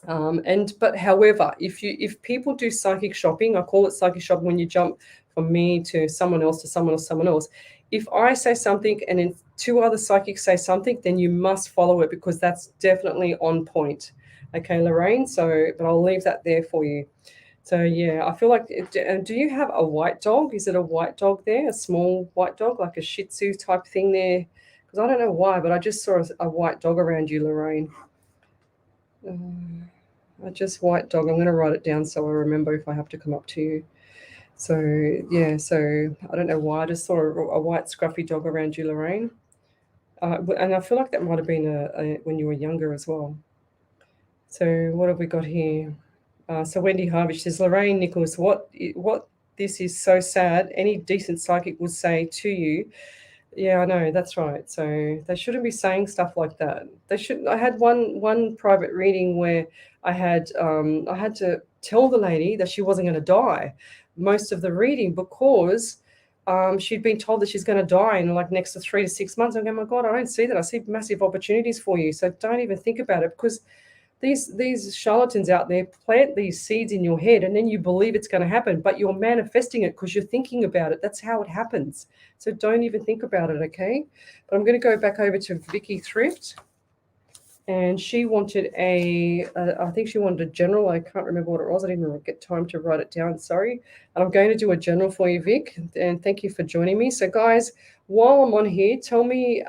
but however, if people do psychic shopping, I call it psychic shopping when you jump from me to someone else to someone else, someone else. If I say something and then 2 other psychics say something, then you must follow it because that's definitely on point. Okay, Lorraine. So, but I'll leave that there for you. So yeah, I feel like. Do you have a white dog? Is it a white dog there? A small white dog, like a Shih Tzu type thing there? Because I don't know why, but I just saw a white dog around you, Lorraine. Just white dog. I'm going to write it down so I remember if I have to come up to you. So yeah, so I don't know why I just saw a white scruffy dog around you, Lorraine. And I feel like that might have been when you were younger as well. So what have we got here? So Wendy Harvey says, Lorraine Nichols, what this is so sad. Any decent psychic would say to you Yeah, I know, that's right. So they shouldn't be saying stuff like that. They should. I had one private reading where I had to tell the lady that she wasn't going to die most of the reading because she'd been told that she's going to die in like next to 3 to 6 months. I'm going, my God, I don't see that. I see massive opportunities for you. So don't even think about it because these charlatans out there plant these seeds in your head and then you believe it's going to happen, but you're manifesting it because you're thinking about it. That's how it happens. So don't even think about it, okay? But I'm going to go back over to Vicky Thrift, and she wanted I think she wanted a general. I can't remember what it was. I didn't get time to write it down, sorry. And I'm going to do a general for you, Vic, and thank you for joining me. So guys, while I'm on here, tell me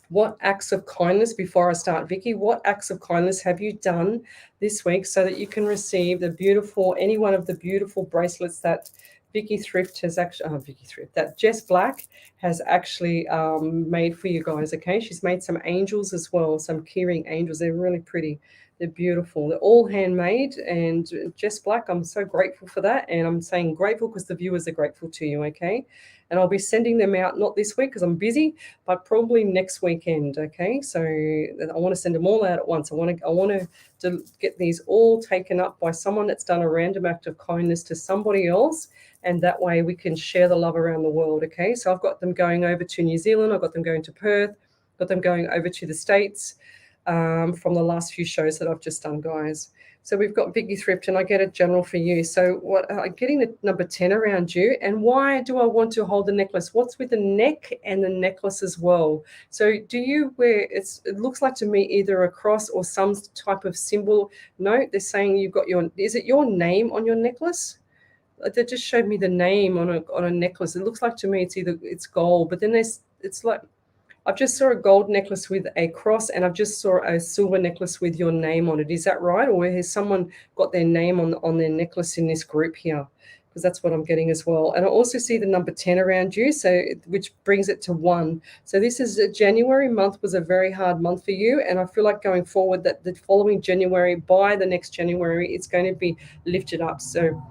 what acts of kindness, before I start, Vicky, what acts of kindness have you done this week so that you can receive any one of the beautiful bracelets that Vicky Thrift has actually, Vicky Thrift, that Jess Black has actually made for you guys, okay? She's made some angels as well, some keyring angels. They're really pretty. They're beautiful. They're all handmade. And Jess Black, I'm so grateful for that. And I'm saying grateful because the viewers are grateful to you, okay? And I'll be sending them out, not this week because I'm busy, but probably next weekend, okay? So I want to send them all out at once. I want to get these all taken up by someone that's done a random act of kindness to somebody else, and that way we can share the love around the world, okay? So I've got them going over to New Zealand, I've got them going to Perth, got them going over to the States from the last few shows that I've just done, guys. So we've got Vicky Thrift, and I get a general for you. So what I'm getting the number 10 around you. And why do I want to hold the necklace? What's with the neck and the necklace as well? So do you wear, it looks like to me either a cross or some type of symbol. No, they're saying you've got is it your name on your necklace? They just showed me the name on a necklace. It looks like to me it's gold, but then it's like I've just saw a gold necklace with a cross, and I've just saw a silver necklace with your name on it. Is that right, or has someone got their name on their necklace in this group here? Because that's what I'm getting as well. And I also see the number 10 around you, so which brings it to 1. So this is January month was a very hard month for you, and I feel like going forward that the following January, by the next January, it's going to be lifted up. So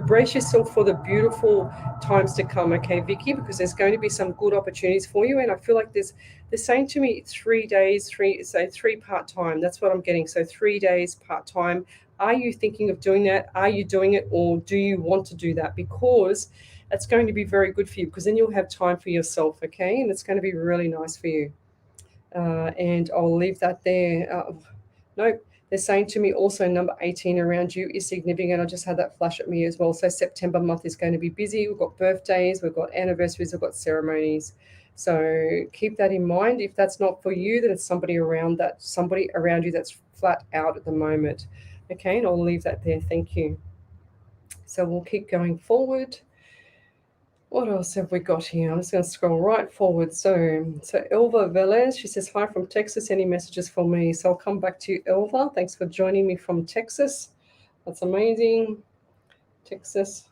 brace yourself for the beautiful times to come, okay, Vicky, because there's going to be some good opportunities for you. And I feel like they're saying to me 3 days, three part-time. That's what I'm getting. So 3 days part-time. Are you thinking of doing that? Are you doing it, or do you want to do that? Because that's going to be very good for you, because then you'll have time for yourself, okay? And it's going to be really nice for you. And I'll leave that there. Nope. They're saying to me also number 18 around you is significant. I just had that flash at me as well. So September month is going to be busy. We've got birthdays, we've got anniversaries, we've got ceremonies. So keep that in mind. If that's not for you, then it's somebody around you that's flat out at the moment. Okay, and I'll leave that there. Thank you. So we'll keep going forward. What else have we got here? I'm just going to scroll right forward. So Elva Velez, she says, hi from Texas. Any messages for me? So I'll come back to you, Elva. Thanks for joining me from Texas. That's amazing. Texas.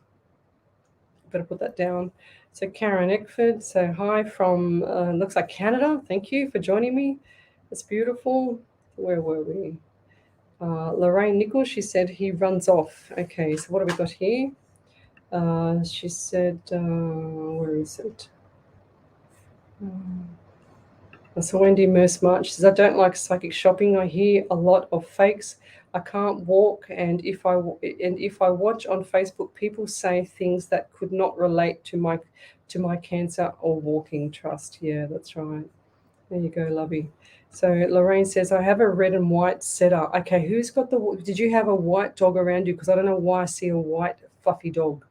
Better put that down. So Karen Eckford, so hi from, looks like Canada. Thank you for joining me. That's beautiful. Where were we? Lorraine Nichols, she said he runs off. Okay, so what have we got here? She said, where is it? So Wendy Merce March says, I don't like psychic shopping. I hear a lot of fakes. I can't walk, and if I watch on Facebook, people say things that could not relate to my cancer or walking. Trust. Yeah, that's right. There you go, lovey. So Lorraine says, I have a red and white setter. Okay, who's got did you have a white dog around you? Because I don't know why I see a white fluffy dog,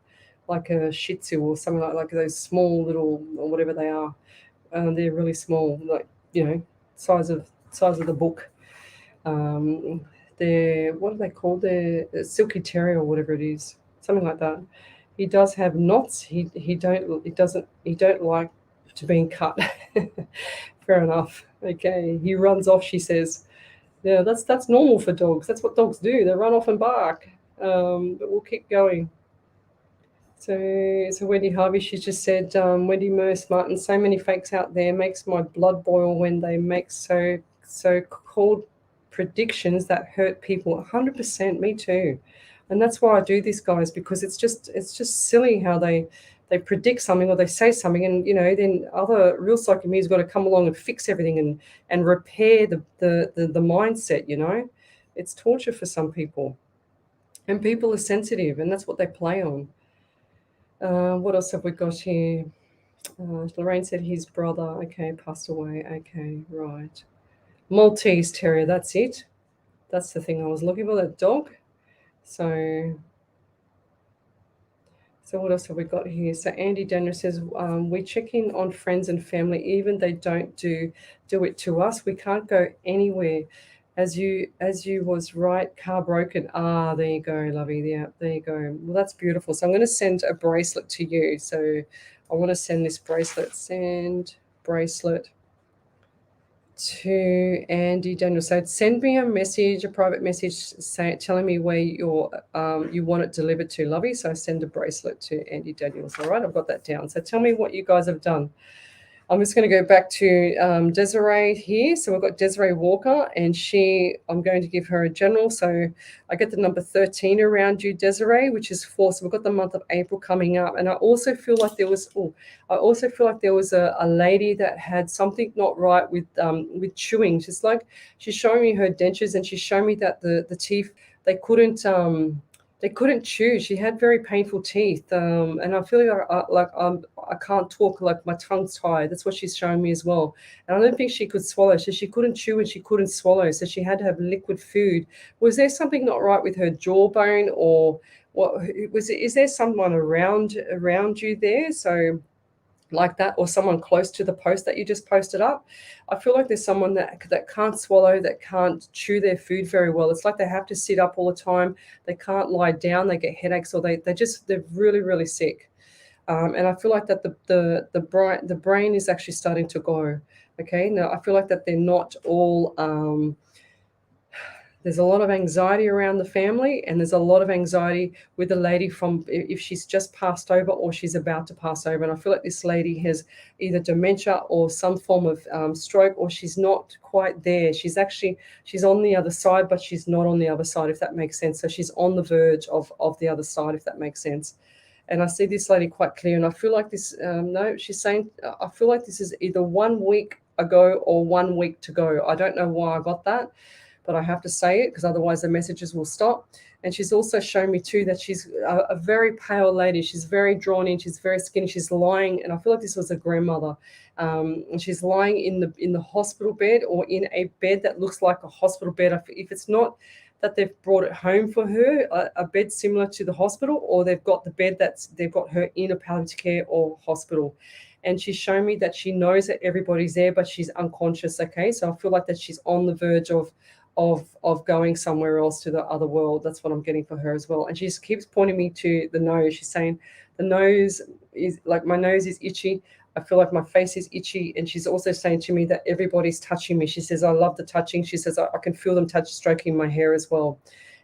like a Shih Tzu or something like those small little, or whatever they are. They're really small, like, size of the book. They're, what are they called? They're silky terrier or whatever it is, something like that. He does have knots. He don't like to being cut. Fair enough. Okay, he runs off. She says, yeah, that's normal for dogs. That's what dogs do. They run off and bark. But we'll keep going. So Wendy Harvey, she just said, Wendy Merce Martin, so many fakes out there, makes my blood boil when they make so called predictions that hurt people. 100%, me too. And that's why I do this, guys, because it's just silly how they predict something or they say something, and then other real psychic medium's got to come along and fix everything and repair the mindset. It's torture for some people, and people are sensitive, and that's what they play on. What else have we got here? Lorraine said his brother, okay, passed away. Okay, right. Maltese Terrier, that's it. That's the thing I was looking for, that dog. So what else have we got here? So Andy Daniel says, we check in on friends and family, even they don't do it to us. We can't go anywhere. As you was right, car broken. Ah, there you go, lovey. Yeah, there you go. Well, that's beautiful. So I'm going to send a bracelet to you. So I want to send this bracelet. Send bracelet to Andy Daniel. So send me a message, a private message, telling me where you want it delivered to, lovey. So I send a bracelet to Andy Daniels. All right, I've got that down. So tell me what you guys have done. I'm just going to go back to Desiree here. So we've got Desiree Walker, and I'm going to give her a general. So I get the number 13 around you, Desiree, which is 4. So we've got the month of April coming up. And I also feel like there was, a lady that had something not right with chewing. She's showing me her dentures, and she's showing me that the teeth, they couldn't chew. She had very painful teeth, and I feel I can't talk, like my tongue's tied. That's what she's showing me as well. And I don't think she could swallow. So she couldn't chew and she couldn't swallow. So she had to have liquid food. Was there something not right with her jawbone, or what was it? Is there someone around you there? So like that, or someone close to the post that you just posted up. I feel like there's someone that can't swallow, that can't chew their food very well. It's like they have to sit up all the time. They can't lie down. They get headaches, or they're really, really sick. And I feel like that the brain is actually starting to go. Okay, now I feel like that they're not all. There's a lot of anxiety around the family, and there's a lot of anxiety with the lady from if she's just passed over or she's about to pass over. And I feel like this lady has either dementia or some form of stroke, or she's not quite there. She's on the other side, but she's not on the other side, if that makes sense. So she's on the verge of the other side, if that makes sense. And I see this lady quite clear, and I feel like this. No, she's saying I feel like this is either 1 week ago or 1 week to go. I don't know why I got that, but I have to say it because otherwise the messages will stop. And she's also shown me too that she's a very pale lady. She's very drawn in. She's very skinny. She's lying, and I feel like this was a grandmother. And she's lying in the hospital bed, or in a bed that looks like a hospital bed. If it's not that they've brought it home for her, a bed similar to the hospital, or they've got the bed they've got her in a palliative care or hospital. And she's shown me that she knows that everybody's there, but she's unconscious. Okay, so I feel like that she's on the verge of going somewhere else, to the other world. That's what I'm getting for her as well. And she just keeps pointing me to the nose. She's saying the nose is like, my nose is itchy. I feel like my face is itchy. And she's also saying to me that everybody's touching me. She says, I love the touching. She says, I can feel them stroking my hair as well.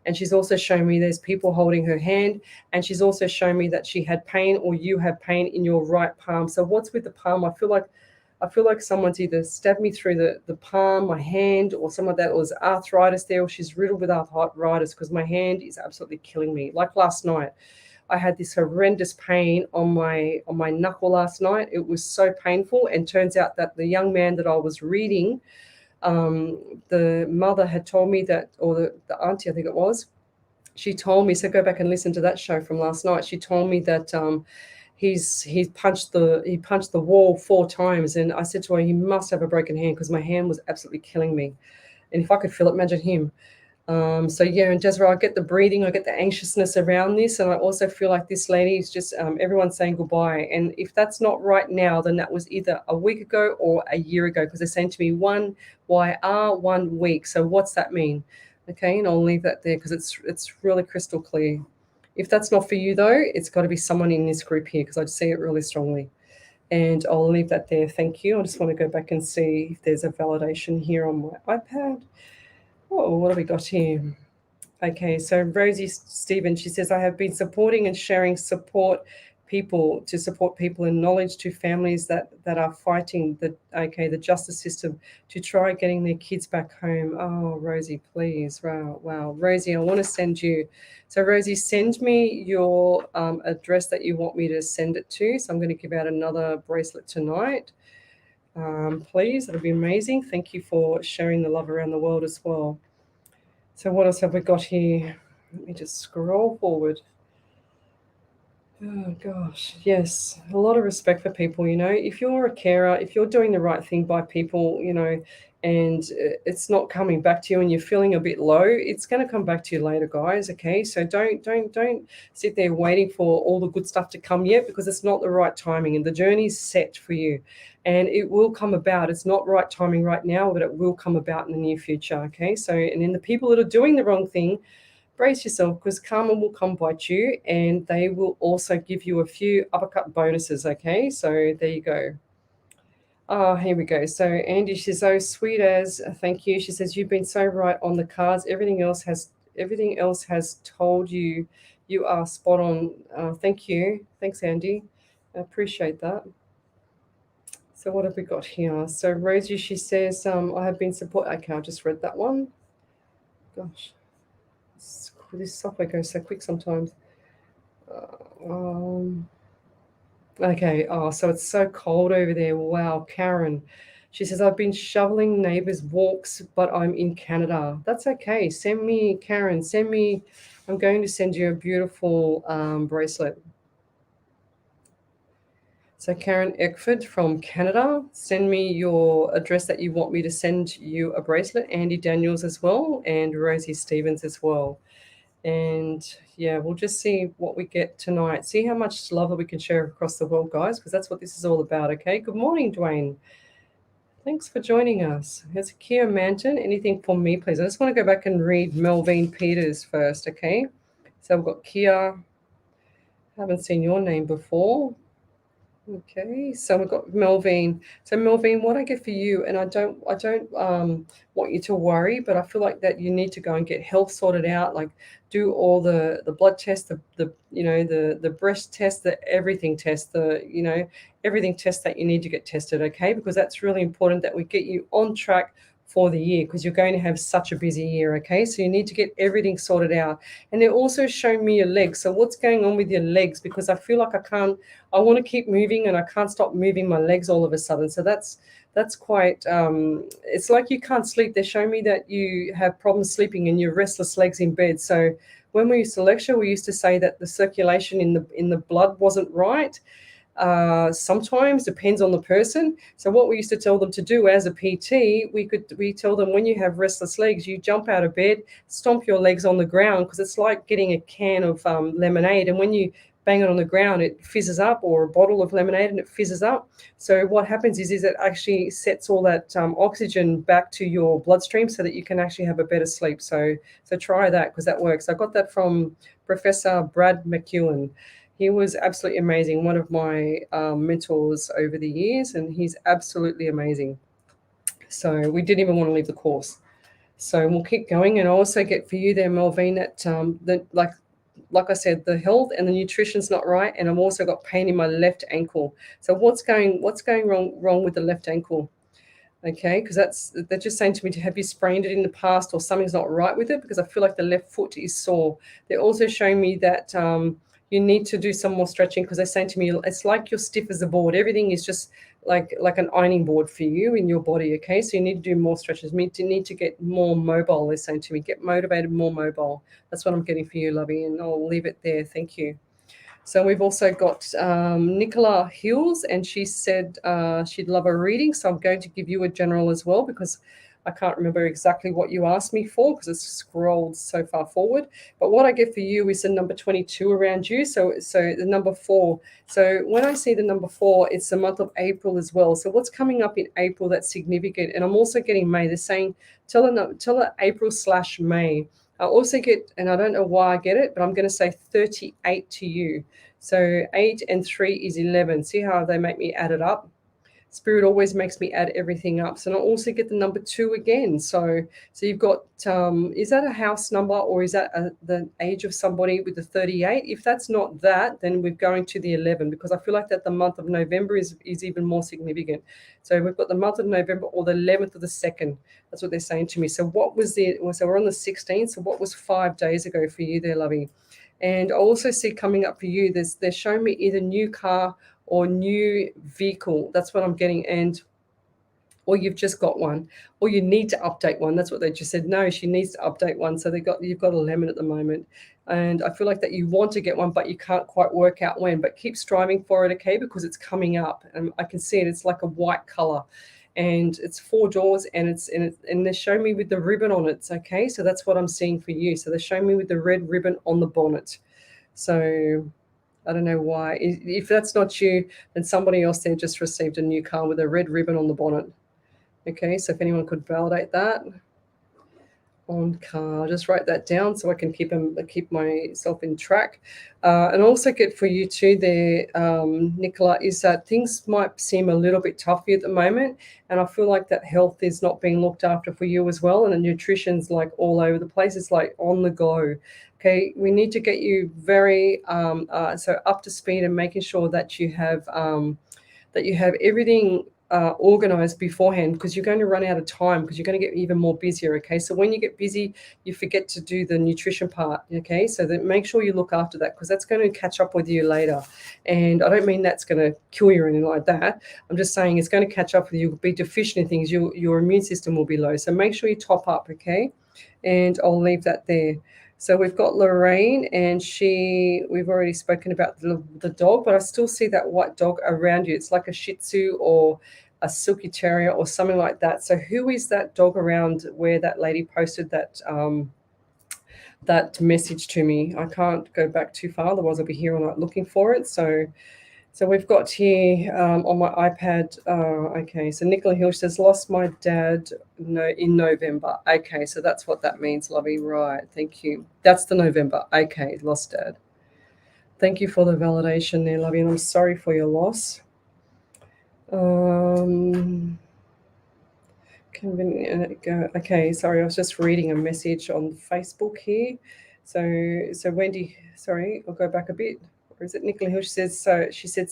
And she's also showing me there's people holding her hand. And she's also showing me that she had pain, or you have pain in your right palm. So what's with the palm? I feel like someone's either stabbed me through the palm, my hand, or some of that was arthritis there, or she's riddled with arthritis, because my hand is absolutely killing me. Like last night, I had this horrendous pain on my knuckle last night. It was so painful, and turns out that the young man that I was reading, the mother had told me that, or the auntie, I think it was, she told me, so go back and listen to that show from last night. She told me that he punched the wall 4 times, and I said to her, he must have a broken hand, because my hand was absolutely killing me. And if I could feel it, imagine him. So yeah, and Desiree, I get the breathing, I get the anxiousness around this, and I also feel like this lady is just everyone's saying goodbye. And if that's not right now, then that was either a week ago or a year ago, because they're saying to me 1 week. So what's that mean? Okay, and I'll leave that there because it's really crystal clear. If that's not for you though, it's got to be someone in this group here, because I see it really strongly. And I'll leave that there. Thank you. I just want to go back and see if there's a validation here on my iPad. Oh, what have we got here? Okay, so Rosie Stevens, she says, I have been supporting and sharing support people, to support people in knowledge, to families that are fighting the justice system to try getting their kids back home. Oh, Rosie, please. Wow. Rosie, I want to send you. So, Rosie, send me your address that you want me to send it to. So I'm going to give out another bracelet tonight. Please, that'll be amazing. Thank you for sharing the love around the world as well. So what else have we got here? Let me just scroll forward. Oh gosh, yes, a lot of respect for people. If you're a carer, if you're doing the right thing by people, and it's not coming back to you, and you're feeling a bit low, it's going to come back to you later, guys. Okay, so don't sit there waiting for all the good stuff to come yet, because it's not the right timing, and the journey's set for you, and it will come about. It's not right timing right now, but it will come about in the near future. Okay, so and then the people that are doing the wrong thing, brace yourself, because karma will come bite you, and they will also give you a few uppercut bonuses. Okay, so there you go. Oh, here we go. So Andy, she says, "Oh, sweet as, thank you." She says, "You've been so right on the cards. Everything else has told you you are spot on." Thank you. Thanks, Andy. I appreciate that. So what have we got here? So Rosie, she says, "I have been support." Okay, I just read that one. Gosh. This software goes so quick sometimes. Um, okay. Oh, so it's so cold over there. Wow, Karen. She says, "I've been shoveling neighbors' walks, but I'm in Canada." That's okay. Send me, Karen, send me. I'm going to send you a beautiful bracelet. So Karen Eckford from Canada, send me your address that you want me to send you a bracelet. Andy Daniels as well, and Rosie Stevens as well. And yeah, we'll just see what we get tonight. See how much love that we can share across the world, guys, because that's what this is all about. Okay. Good morning, Dwayne. Thanks for joining us. Here's Kia Manton. Anything for me, please? I just want to go back and read Melvine Peters first. Okay. So we've got Kia. Haven't seen your name before. Okay, so we've got Melvine. So Melvine, what I get for you, and I don't want you to worry, but I feel like that you need to go and get health sorted out, like do all the blood tests, the breast test, the everything test, everything test that you need to get tested, okay? Because that's really important that we get you on track for the year, because you're going to have such a busy year, okay? So you need to get everything sorted out. And they're also showing me your legs. So what's going on with your legs? Because I feel like I want to keep moving, and I can't stop moving my legs all of a sudden. So that's quite, it's like you can't sleep. They're showing me that you have problems sleeping and your restless legs in bed. So when we used to lecture, we used to say that the circulation in the blood wasn't right. Sometimes depends on the person. So what we used to tell them to do as a PT, we tell them, when you have restless legs, you jump out of bed, stomp your legs on the ground, because it's like getting a can of lemonade, and when you bang it on the ground, it fizzes up, or a bottle of lemonade, and it fizzes up. So what happens is it actually sets all that oxygen back to your bloodstream, so that you can actually have a better sleep. So try that, because that works. I got that from Professor Brad McEwen. He was absolutely amazing, one of my mentors over the years, and he's absolutely amazing. So we didn't even want to leave the course. So we'll keep going, and I also get for you there, Melvine, that like I said, the health and the nutrition's not right, and I've also got pain in my left ankle. So what's going wrong with the left ankle? Okay, because they're just saying to me, have you sprained it in the past, or something's not right with it? Because I feel like the left foot is sore. They're also showing me that you need to do some more stretching, because they're saying to me, it's like you're stiff as a board. Everything is just like an ironing board for you in your body. Okay, so you need to do more stretches. You need to get more mobile. They're saying to me, get motivated, more mobile. That's what I'm getting for you, Lovey, and I'll leave it there. Thank you. So we've also got Nicola Hills, and she said she'd love a reading. So I'm going to give you a general as well, because I can't remember exactly what you asked me for, because it's scrolled so far forward. But what I get for you is the number 22 around you. So the number 4. So when I see the number 4, it's the month of April as well. So what's coming up in April that's significant? And I'm also getting May. They're saying tell her April/May. I also get, and I don't know why I get it, but I'm going to say 38 to you. So 8 and 3 is 11. See how they make me add it up? Spirit always makes me add everything up. So I also get the number 2 again. So you've got, is that a house number, or is that the age of somebody with the 38? If that's not that, then we're going to the 11, because I feel like that the month of November is even more significant. So we've got the month of November, or the 11th of the 2nd. That's what they're saying to me. So what was so we're on the 16th. So what was 5 days ago for you there, lovey? And I also see coming up for you, they're showing me either new car or new vehicle. That's what I'm getting. Or you've just got one, or you need to update one. That's what they just said. No, she needs to update one. So you've got a lemon at the moment. And I feel like that you want to get one, but you can't quite work out when. But keep striving for it, okay? Because it's coming up. And I can see it. It's like a white color. And it's 4 doors, and they're showing me with the ribbon on it. Okay, so that's what I'm seeing for you. So they're showing me with the red ribbon on the bonnet. So I don't know why. If that's not you, then somebody else there just received a new car with a red ribbon on the bonnet. Okay, so if anyone could validate that on car, just write that down so I can keep myself in track. And also get for you too there, Nicola, is that things might seem a little bit tough for you at the moment, and I feel like that health is not being looked after for you as well, and the nutrition's like all over the place. It's like on the go. Okay, we need to get you very so up to speed, and making sure that you have everything organized beforehand, because you're going to run out of time, because you're going to get even more busier. Okay, so when you get busy, you forget to do the nutrition part. Okay, so that make sure you look after that, because that's going to catch up with you later. And I don't mean that's going to kill you or anything like that. I'm just saying it's going to catch up with you. You'll be deficient in things. Your immune system will be low. So make sure you top up. Okay, and I'll leave that there. So we've got Lorraine, and we've already spoken about the dog, but I still see that white dog around you. It's like a Shih Tzu or a Silky Terrier or something like that. So who is that dog around where that lady posted that message to me? I can't go back too far, otherwise I'll be here all night looking for it. So we've got here on my iPad. Okay, so Nicola Hill says, lost my dad in November. Okay, so that's what that means, lovey. Right, thank you. That's the November. Okay, lost dad. Thank you for the validation there, lovey, and I'm sorry for your loss. Okay, sorry, I was just reading a message on Facebook here. So Wendy, sorry, I'll go back a bit. Or is it Nicola Hill? She says, so she said,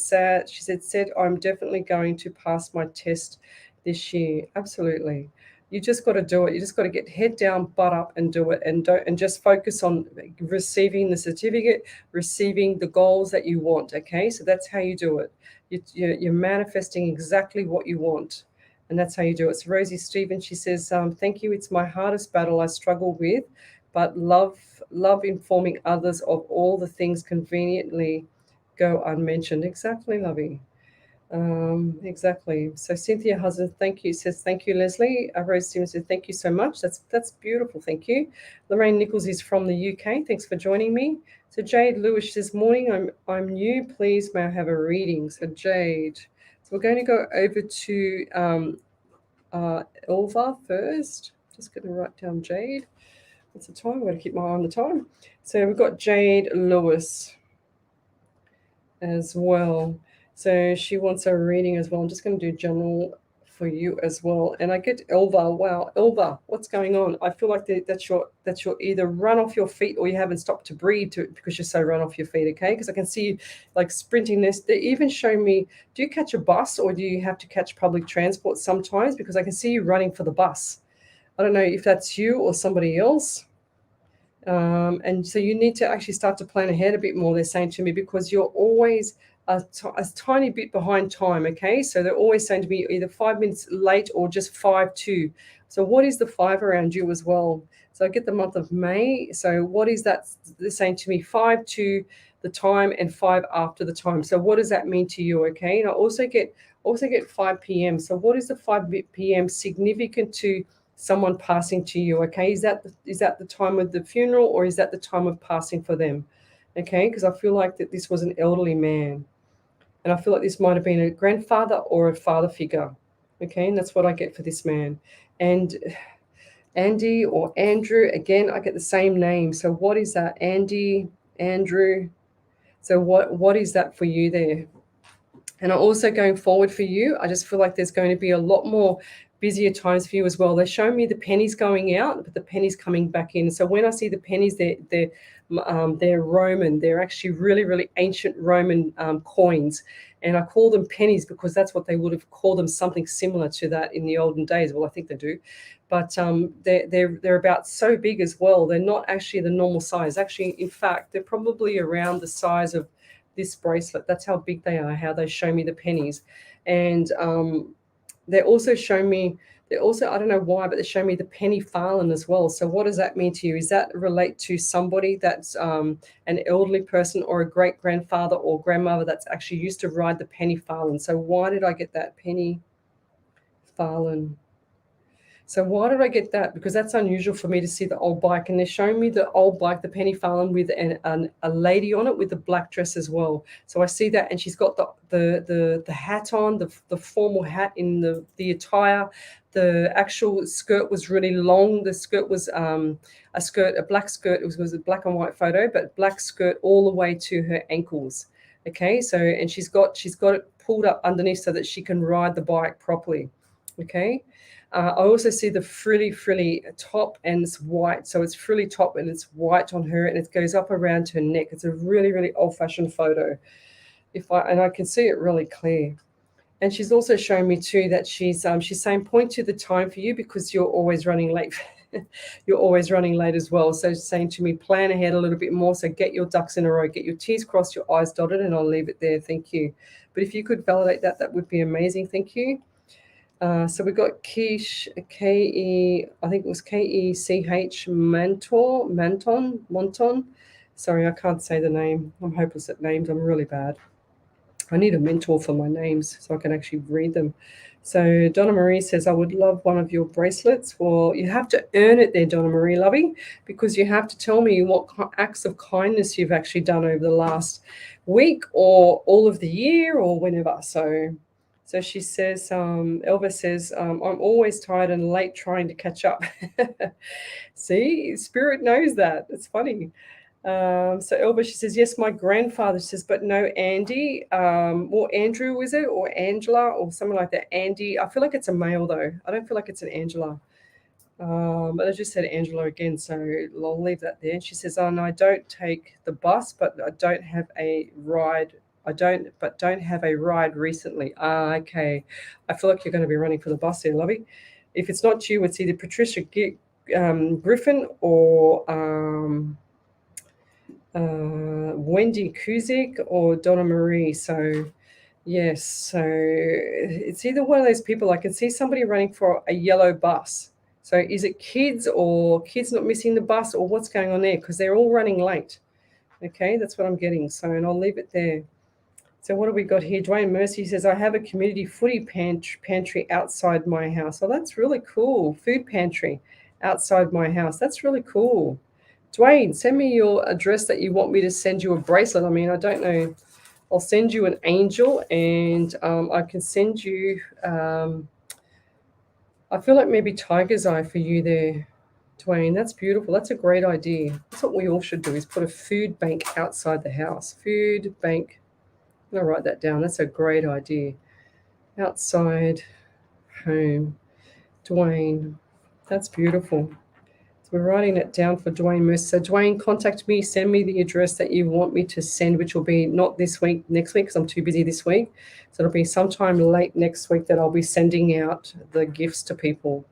I'm definitely going to pass my test this year. Absolutely. You just got to do it. You just got to get head down, butt up, and do it, and just focus on receiving the certificate, receiving the goals that you want. Okay, so that's how you do it. You're manifesting exactly what you want. And that's how you do it. So Rosie Stevens, she says, thank you. It's my hardest battle I struggle with, but love informing others of all the things conveniently go unmentioned. Exactly, lovey. Exactly. So Cynthia Husband, thank you, says, thank you, Leslie. Rose Stevens says, thank you so much. That's beautiful. Thank you. Lorraine Nichols is from the UK. Thanks for joining me. So Jade Lewis says, morning, I'm new. Please, may I have a reading? So Jade. So we're going to go over to Elva first. Just going to write down Jade. What's the time? I'm going to keep my eye on the time. So we've got Jade Lewis as well. So she wants a reading as well. I'm just going to do general for you as well. And I get Elva. Wow, Elva, what's going on? I feel like that's your either run off your feet, or you haven't stopped to breathe because you're so run off your feet. Okay, because I can see you like sprinting this. They even show me. Do you catch a bus, or do you have to catch public transport sometimes? Because I can see you running for the bus. I don't know if that's you or somebody else. And so you need to actually start to plan ahead a bit more, they're saying to me, because you're always a tiny bit behind time. Okay, so they're always saying to me either 5 minutes late or just 5-2. So what is the 5 around you as well? So I get the month of May. So what is that? They're saying to me 5-2 the time and 5 after the time. So what does that mean to you? Okay, and I also get 5 p.m. So what is the 5 p.m. significant to someone passing to you? Okay, is that the time of the funeral, or is that the time of passing for them? Okay, because I feel like that this was an elderly man, and I feel like this might have been a grandfather or a father figure. Okay, and that's what I get for this man. And Andy or Andrew, again, I get the same name. So what is that? Andy, Andrew. So what is that for you there? And also going forward for you, I just feel like there's going to be a lot more busier times for you as well. They're showing me the pennies going out, but the pennies coming back in. So when I see the pennies, they're Roman. They're actually really, really ancient Roman coins. And I call them pennies because that's what they would have called them, something similar to that in the olden days. Well, I think they do. But they're about so big as well. They're not actually the normal size. Actually, in fact, they're probably around the size of this bracelet. That's how big they are, how they show me the pennies. And they also show me, they also, I don't know why, but they show me the penny farthing as well. So what does that mean to you? Is that relate to somebody that's an elderly person or a great grandfather or grandmother that's actually used to ride the penny farthing? So why did I get that penny farthing? So why did I get that? Because that's unusual for me to see the old bike. And they're showing me the old bike, the penny farthing, with a lady on it with a black dress as well. So I see that, and she's got the hat on, the formal hat in the attire. The actual skirt was really long. The skirt was a black skirt. It was a black and white photo, but black skirt all the way to her ankles. Okay, so and she's got it pulled up underneath so that she can ride the bike properly. Okay. I also see the frilly top, and it's white. So it's frilly top and it's white on her, and it goes up around her neck. It's a really, really old-fashioned photo. And I can see it really clear. And she's also showing me too that she's saying point to the time for you because you're always running late. You're always running late as well. So she's saying to me, plan ahead a little bit more. So get your ducks in a row, get your T's crossed, your I's dotted, and I'll leave it there. Thank you. But if you could validate that, that would be amazing. Thank you. So we got Keish, K-E, I think it was K-E-C-H, Monton. Sorry, I can't say the name. I'm hopeless at names. I'm really bad. I need a mentor for my names so I can actually read them. So Donna Marie says, I would love one of your bracelets. Well, you have to earn it there, Donna Marie, lovey, because you have to tell me what acts of kindness you've actually done over the last week or all of the year or whenever. So she says, Elva says, I'm always tired and late trying to catch up. See, Spirit knows that. It's funny. So Elva, she says, yes, my grandfather. She says, but no Andy. Or Andrew, is it? Or Angela or something like that. Andy. I feel like it's a male, though. I don't feel like it's an Angela. But I just said Angela again, so I'll leave that there. And she says, oh, no, I don't take the bus, but I don't have a ride. Don't have a ride recently. Okay. I feel like you're going to be running for the bus here, lovey. If it's not you, it's either Patricia Griffin or Wendy Kuzik or Donna Marie. So, yes. So it's either one of those people. I can see somebody running for a yellow bus. So is it kids or kids not missing the bus or what's going on there? Because they're all running late. Okay, that's what I'm getting. So, and I'll leave it there. So what have we got here? Dwayne Mercy says, I have a community footy pantry outside my house. Oh, that's really cool. Food pantry outside my house. That's really cool. Dwayne, send me your address that you want me to send you a bracelet. I mean, I don't know. I'll send you an angel and I can send you, I feel like maybe tiger's eye for you there, Dwayne. That's beautiful. That's a great idea. That's what we all should do is put a food bank outside the house. Food bank. I'm going to write that down. That's a great idea. Outside home. Dwayne. That's beautiful. So we're writing it down for Dwayne Mercer. So Dwayne, contact me. Send me the address that you want me to send, which will be not this week, next week, because I'm too busy this week. So it'll be sometime late next week that I'll be sending out the gifts to people.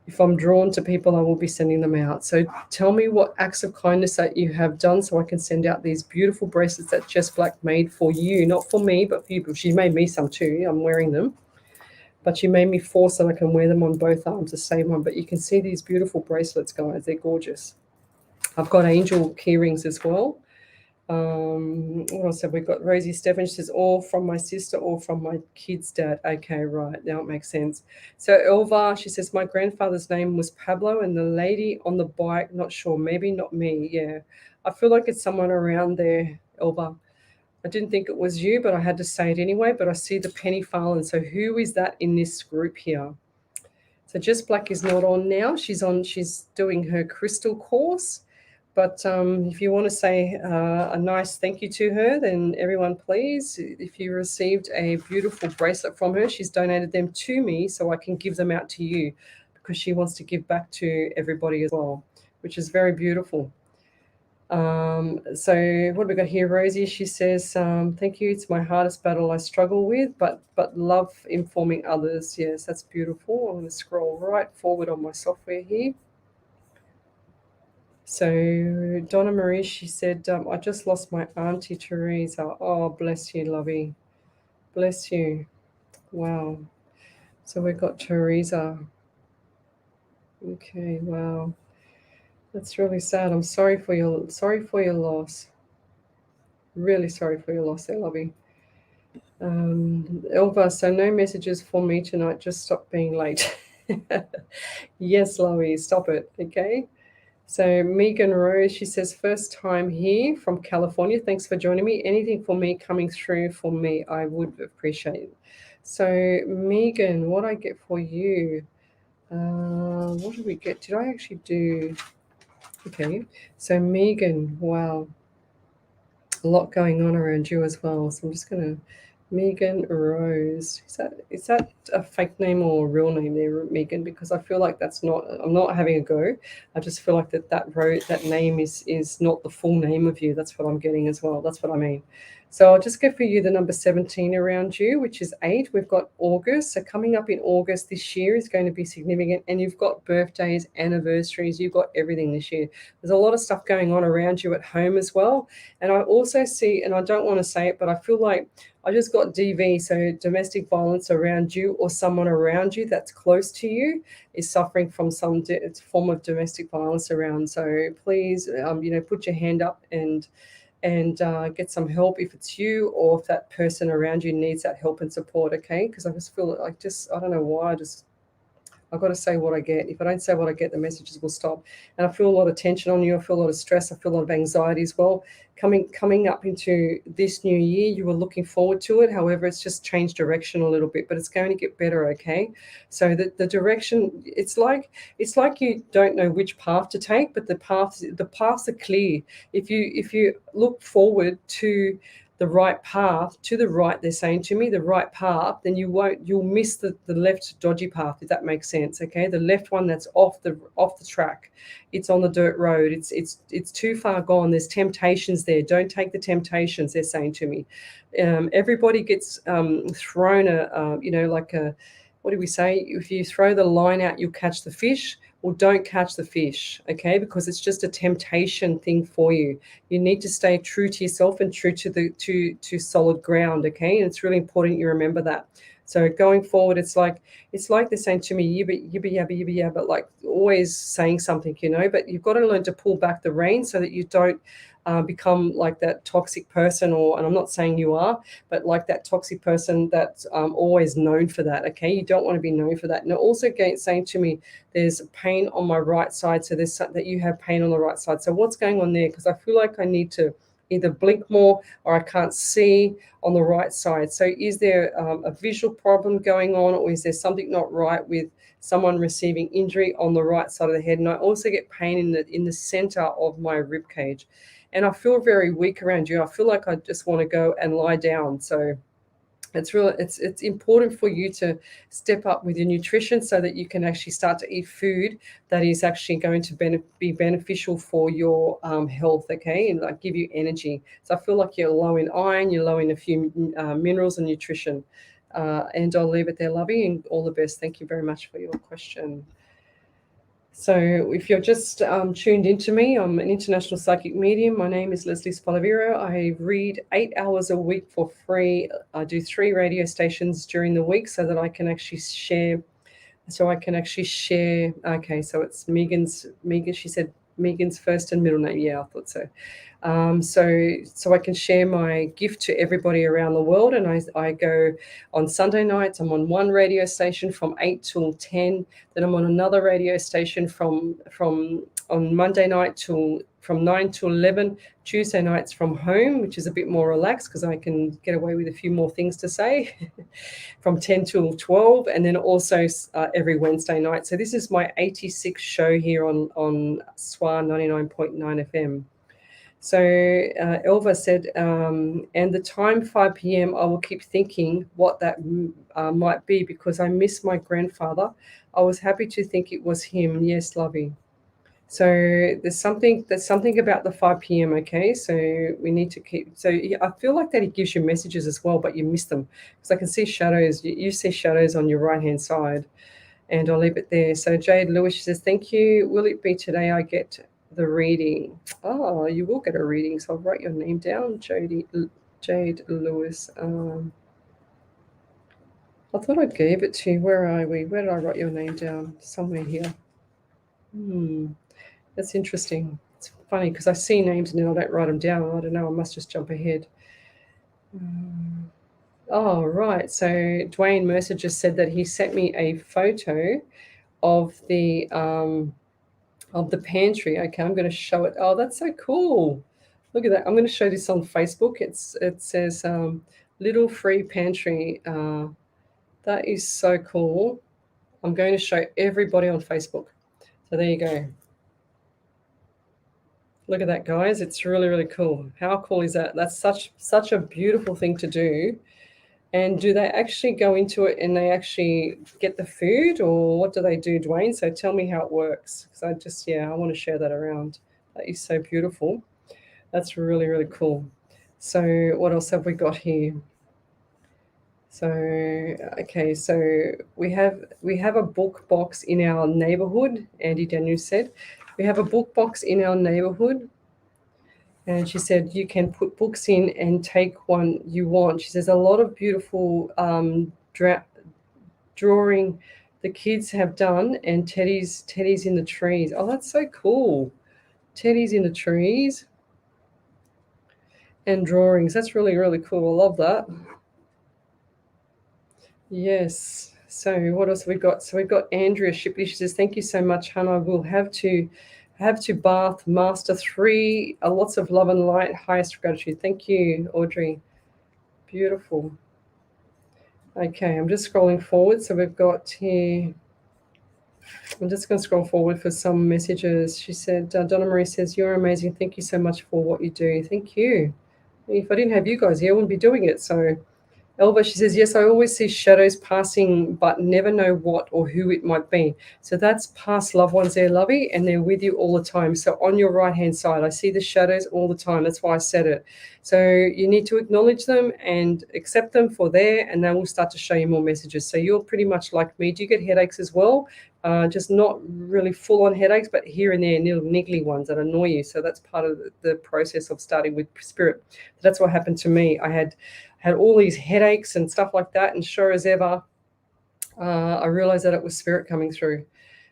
If I'm drawn to people, I will be sending them out. So tell me what acts of kindness that you have done so I can send out these beautiful bracelets that Jess Black made for you, not for me, but for you. She made me some too. I'm wearing them. But she made me 4 so I can wear them on both arms, the same one. But you can see these beautiful bracelets, guys. They're gorgeous. I've got angel key rings as well. What else have we got? Rosie Stephen, she says, all from my sister or from my kid's dad. Okay, right. Now it makes sense. So Elva, she says, my grandfather's name was Pablo and the lady on the bike, not sure, maybe not me. Yeah. I feel like it's someone around there, Elva. I didn't think it was you, but I had to say it anyway. But I see the penny farthing. So who is that in this group here? So Jess Black is not on now. She's doing her crystal course. But if you want to say a nice thank you to her, then everyone, please, if you received a beautiful bracelet from her, she's donated them to me so I can give them out to you, because she wants to give back to everybody as well, which is very beautiful. So what have we got here? Rosie, she says, thank you. It's my hardest battle I struggle with, but love informing others. Yes, that's beautiful. I'm going to scroll right forward on my software here. So Donna Marie, she said, I just lost my auntie Teresa. Oh, bless you, lovey. Bless you. Wow. So we've got Teresa. Okay, wow. That's really sad. I'm sorry for your loss. Really sorry for your loss there, lovey. Elva, so no messages for me tonight. Just stop being late. Yes, Loie, stop it. Okay. So Megan Rose, she says, first time here from California. Thanks for joining me. Anything for me coming through for me, I would appreciate it. So Megan, what I get for you? What did we get? Did I actually do? Okay. So Megan, wow, a lot going on around you as well. So I'm just gonna Megan Rose. Is that a fake name or a real name there, Megan? Because I feel like that's not. I'm not having a go. I just feel like that name is not the full name of you. That's what I'm getting as well. That's what I mean. So I'll just go for you the number 17 around you, which is 8. We've got August. So coming up in August this year is going to be significant. And you've got birthdays, anniversaries, you've got everything this year. There's a lot of stuff going on around you at home as well. And I also see, and I don't want to say it, but I feel like I just got DV, so domestic violence around you, or someone around you that's close to you is suffering from some form of domestic violence around. So please, put your hand up and get some help if it's you, or if that person around you needs that help and support. Okay, because I just feel like I don't know why, I've got to say what I get. If I don't say what I get, the messages will stop. And I feel a lot of tension on you. I feel a lot of stress. I feel a lot of anxiety as well. Coming up into this new year, you were looking forward to it. However, it's just changed direction a little bit, but it's going to get better, okay? So the direction, it's like you don't know which path to take, but the paths are clear. If you look forward to the right path, to the right, they're saying to me, the right path, then you'll miss the left dodgy path, if that makes sense. Okay, the left one that's off the track, it's on the dirt road, it's too far gone, there's temptations there, don't take the temptations, they're saying to me. Everybody gets thrown like a, what do we say, if you throw the line out, you'll catch the fish. Well, don't catch the fish, okay? Because it's just a temptation thing for you. You need to stay true to yourself and true to solid ground, okay? And it's really important you remember that. So going forward, it's like they're saying to me, yibba yabba yibba yabba, like always saying something, But you've got to learn to pull back the reins so that you don't become like that toxic person, and I'm not saying you are, but like that toxic person that's always known for that. Okay, you don't want to be known for that. And also saying to me, there's pain on my right side, so there's that you have pain on the right side. So what's going on there? Because I feel like I need to either blink more or I can't see on the right side. So is there a visual problem going on, or is there something not right with someone receiving injury on the right side of the head? And I also get pain in the center of my rib cage, and I feel very weak around you. I feel like I just want to go and lie down. So it's important for you to step up with your nutrition so that you can actually start to eat food that is actually going to be beneficial for your health, okay, and like give you energy. So I feel like you're low in iron, you're low in a few minerals and nutrition. And I'll leave it there, lovey, and all the best. Thank you very much for your question. So if you're just tuned into me, I'm an international psychic medium. My name is Leslie Spalaviro. I read 8 hours a week for free. I do 3 radio stations during the week so that I can actually share. Okay, so it's Megan, she said Megan's first and middle name. Yeah, I thought so. So I can share my gift to everybody around the world. And I go on Sunday nights, I'm on one radio station from 8 till 10. Then I'm on another radio station from on Monday night till from 9 to 11. Tuesday nights from home, which is a bit more relaxed because I can get away with a few more things to say. From 10 till 12, and then also every Wednesday night. So this is my 86th show here on SWR 99.9 FM. So Elva said, and the time 5 p.m. I will keep thinking what that might be because I miss my grandfather. I was happy to think it was him. Yes, Lovey. So there's something about the 5 p.m. Okay, so we need to keep. So I feel like that it gives you messages as well, but you miss them because I can see shadows. You see shadows on your right hand side, and I'll leave it there. So Jade Lewis says, "Thank you. Will it be today? I get the reading. Oh, you will get a reading. So I'll write your name down, Jade Lewis. I thought I gave it to you. Where are we? Where did I write your name down? Somewhere here. That's interesting. It's funny because I see names and then I don't write them down. I don't know. I must just jump ahead. Oh, right. So Dwayne Mercer just said that he sent me a photo of the pantry. Okay, I'm going to show it. Oh, that's so cool. Look at that. I'm going to show this on Facebook. It says little free pantry. That is so cool. I'm going to show everybody on Facebook. So there you go. Look at that, guys. It's really, really cool. How cool is that? That's such a beautiful thing to do. And do they actually go into it and they actually get the food, or what do they do, Dwayne? So tell me how it works. Because I want to share that around. That is so beautiful. That's really, really cool. So what else have we got here? So okay, so we have a book box in our neighborhood. Andy Daniels said we have a book box in our neighborhood, and she said you can put books in and take one you want. She says a lot of beautiful drawing the kids have done, and Teddy's in the trees. Oh, that's so cool. Teddy's in the trees and drawings. That's really, really cool. I love that. Yes. So what else have we got? So we've got Andrea Shipley. She says, "Thank you so much, Hannah. We'll have to Bath Master 3. Lots of love and light. Highest gratitude." Thank you, Audrey. Beautiful. Okay, I'm just scrolling forward. So we've got here. I'm just going to scroll forward for some messages. She said, Donna Marie says, "You're amazing. Thank you so much for what you do." Thank you. If I didn't have you guys here, I wouldn't be doing it. So Elva, she says, "Yes, I always see shadows passing, but never know what or who it might be." So that's past loved ones there, Lovey, and they're with you all the time. So on your right-hand side, I see the shadows all the time. That's why I said it. So you need to acknowledge them and accept them for there, and they will start to show you more messages. So you're pretty much like me. Do you get headaches as well? Just not really full-on headaches, but here and there, little niggly ones that annoy you. So that's part of the process of starting with spirit. That's what happened to me. I had all these headaches and stuff like that, and sure as ever, I realized that it was spirit coming through.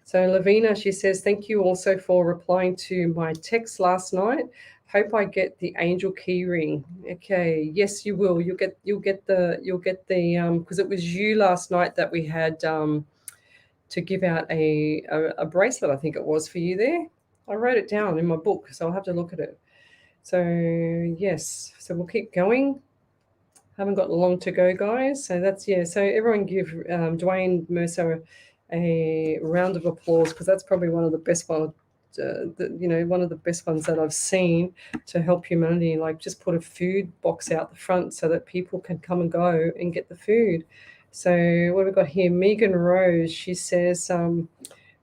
So Lavina, she says, "Thank you also for replying to my text last night. Hope I get the angel key ring." Okay, yes, you will. You'll get the because it was you last night that we had to give out a bracelet. I think it was for you there. I wrote it down in my book, so I'll have to look at it. So yes, so we'll keep going. Haven't got long to go, guys. So that's, yeah. So everyone give Dwayne Mercer a round of applause, because that's probably one of the best ones, one of the best ones that I've seen to help humanity. Like, just put a food box out the front so that people can come and go and get the food. So what have we got here? Megan Rose, she says,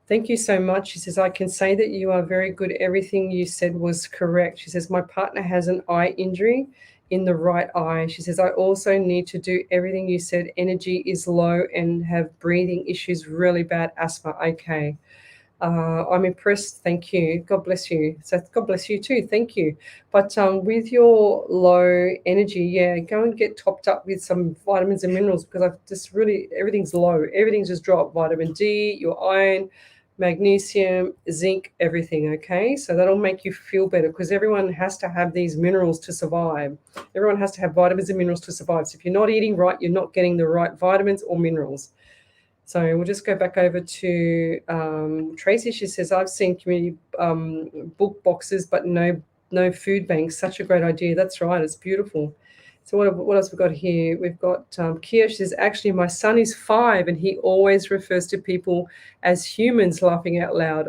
"Thank you so much." She says, "I can say that you are very good. Everything you said was correct." She says, "My partner has an eye injury in the right eye." She says, "I also need to do everything you said. Energy is low and have breathing issues, really bad asthma." Okay. I'm impressed. Thank you. God bless you. So God bless you too. Thank you. But with your low energy, yeah, go and get topped up with some vitamins and minerals, because I've just really, everything's low. Everything's just dropped. Vitamin D, your iron, magnesium, zinc, everything. Okay. So that'll make you feel better, because everyone has to have these minerals to survive. Everyone has to have vitamins and minerals to survive. So if you're not eating right, you're not getting the right vitamins or minerals. So we'll just go back over to Tracy. She says, I've seen community book boxes, but no food banks. Such a great idea. That's right. It's beautiful. So what else we've got here? We've got Kia. She says, actually, my son is 5 and he always refers to people as humans, laughing out loud.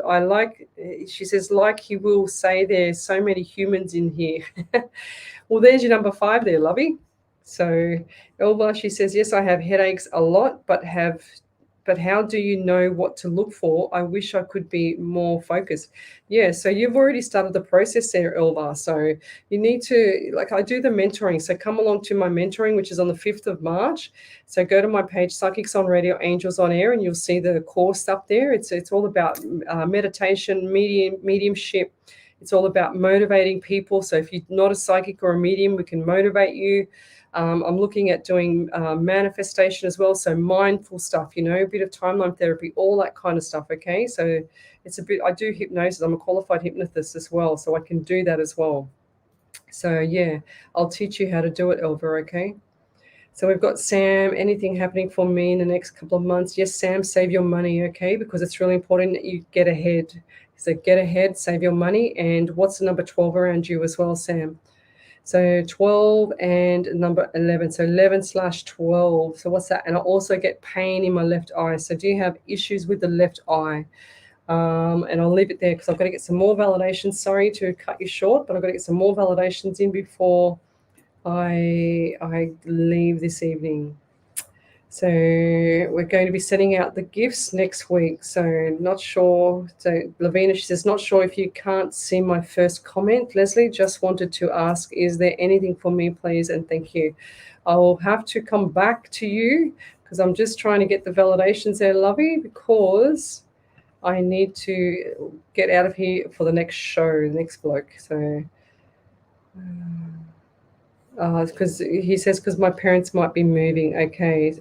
She says, like he will say there's so many humans in here. Well, there's your number 5 there, lovey. So Elva, she says, yes, I have headaches a lot, but how do you know what to look for? I wish I could be more focused. Yeah, so you've already started the process there, Elva. So you need to, like, I do the mentoring. So come along to my mentoring, which is on the 5th of March. So go to my page, Psychics on Radio, Angels on Air, and you'll see the course up there. It's all about meditation, mediumship. It's all about motivating people. So if you're not a psychic or a medium, we can motivate you. I'm looking at doing manifestation as well. So mindful stuff, a bit of timeline therapy, all that kind of stuff. Okay. So it's a bit, I do hypnosis. I'm a qualified hypnotist as well. So I can do that as well. So yeah, I'll teach you how to do it, Elva. Okay. So we've got Sam, anything happening for me in the next couple of months? Yes, Sam, save your money, okay? Because it's really important that you get ahead. So get ahead, save your money. And what's the number 12 around you as well, Sam? So 12 and number 11. So 11/12. So what's that? And I also get pain in my left eye. So do you have issues with the left eye? And I'll leave it there because I've got to get some more validations. Sorry to cut you short, but I've got to get some more validations in before I leave this evening. So we're going to be sending out the gifts next week. So not sure. So Lavina, she says, not sure if you can't see my first comment. Leslie, just wanted to ask, is there anything for me, please? And thank you. I'll have to come back to you because I'm just trying to get the validations there, Lovey, because I need to get out of here for the next show, the next bloke. So because he says, because my parents might be moving. Okay,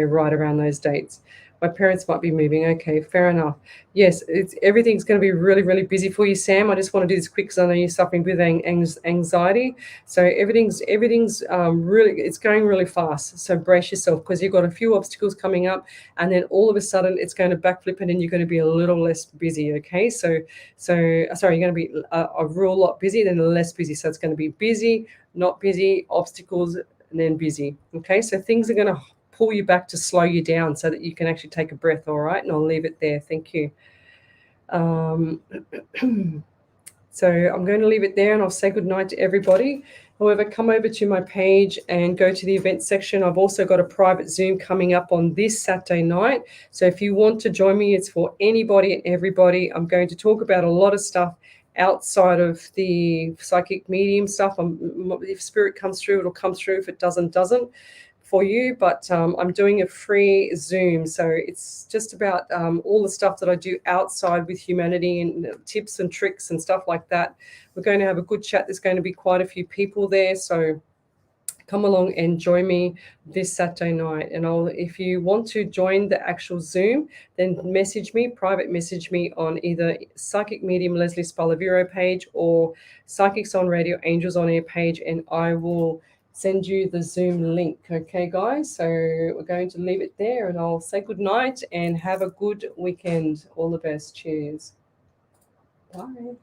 right around those dates. My parents might be moving. Okay, fair enough. Yes, everything's going to be really, really busy for you, Sam. I just want to do this quick because I know you're suffering with anxiety. So everything's really, it's going really fast. So brace yourself because you've got a few obstacles coming up, and then all of a sudden it's going to backflip, and then you're going to be a little less busy. Okay, so sorry, you're going to be a real lot busy, then less busy. So it's going to be busy, not busy, obstacles, and then busy. Okay, so things are going to pull you back to slow you down so that you can actually take a breath. All right, and I'll leave it there. Thank you. So I'm going to leave it there and I'll say goodnight to everybody. However, come over to my page and go to the event section. I've also got a private Zoom coming up on this Saturday night. So if you want to join me, it's for anybody and everybody. I'm going to talk about a lot of stuff outside of the psychic medium stuff. If spirit comes through, it'll come through. If it doesn't for you. But I'm doing a free Zoom. So it's just about all the stuff that I do outside with humanity and tips and tricks and stuff like that. We're going to have a good chat. There's going to be quite a few people there. So come along and join me this Saturday night. And if you want to join the actual Zoom, then private message me on either Psychic Medium Leslie Spalaviro page or Psychics on Radio Angels on Air page, and I will send you the Zoom link. Okay, guys? So we're going to leave it there, and I'll say good night and have a good weekend. All the best. Cheers. Bye.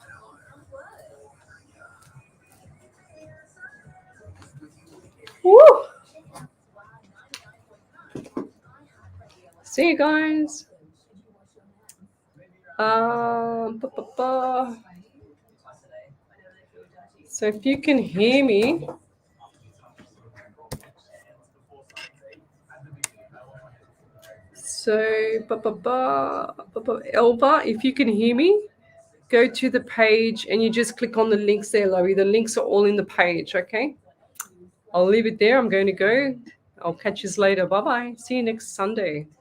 Woo! See you guys. So if you can hear me, Elva, if you can hear me, go to the page and you just click on the links there, Loie. The links are all in the page, okay? I'll leave it there. I'm going to go. I'll catch you later. Bye-bye. See you next Sunday.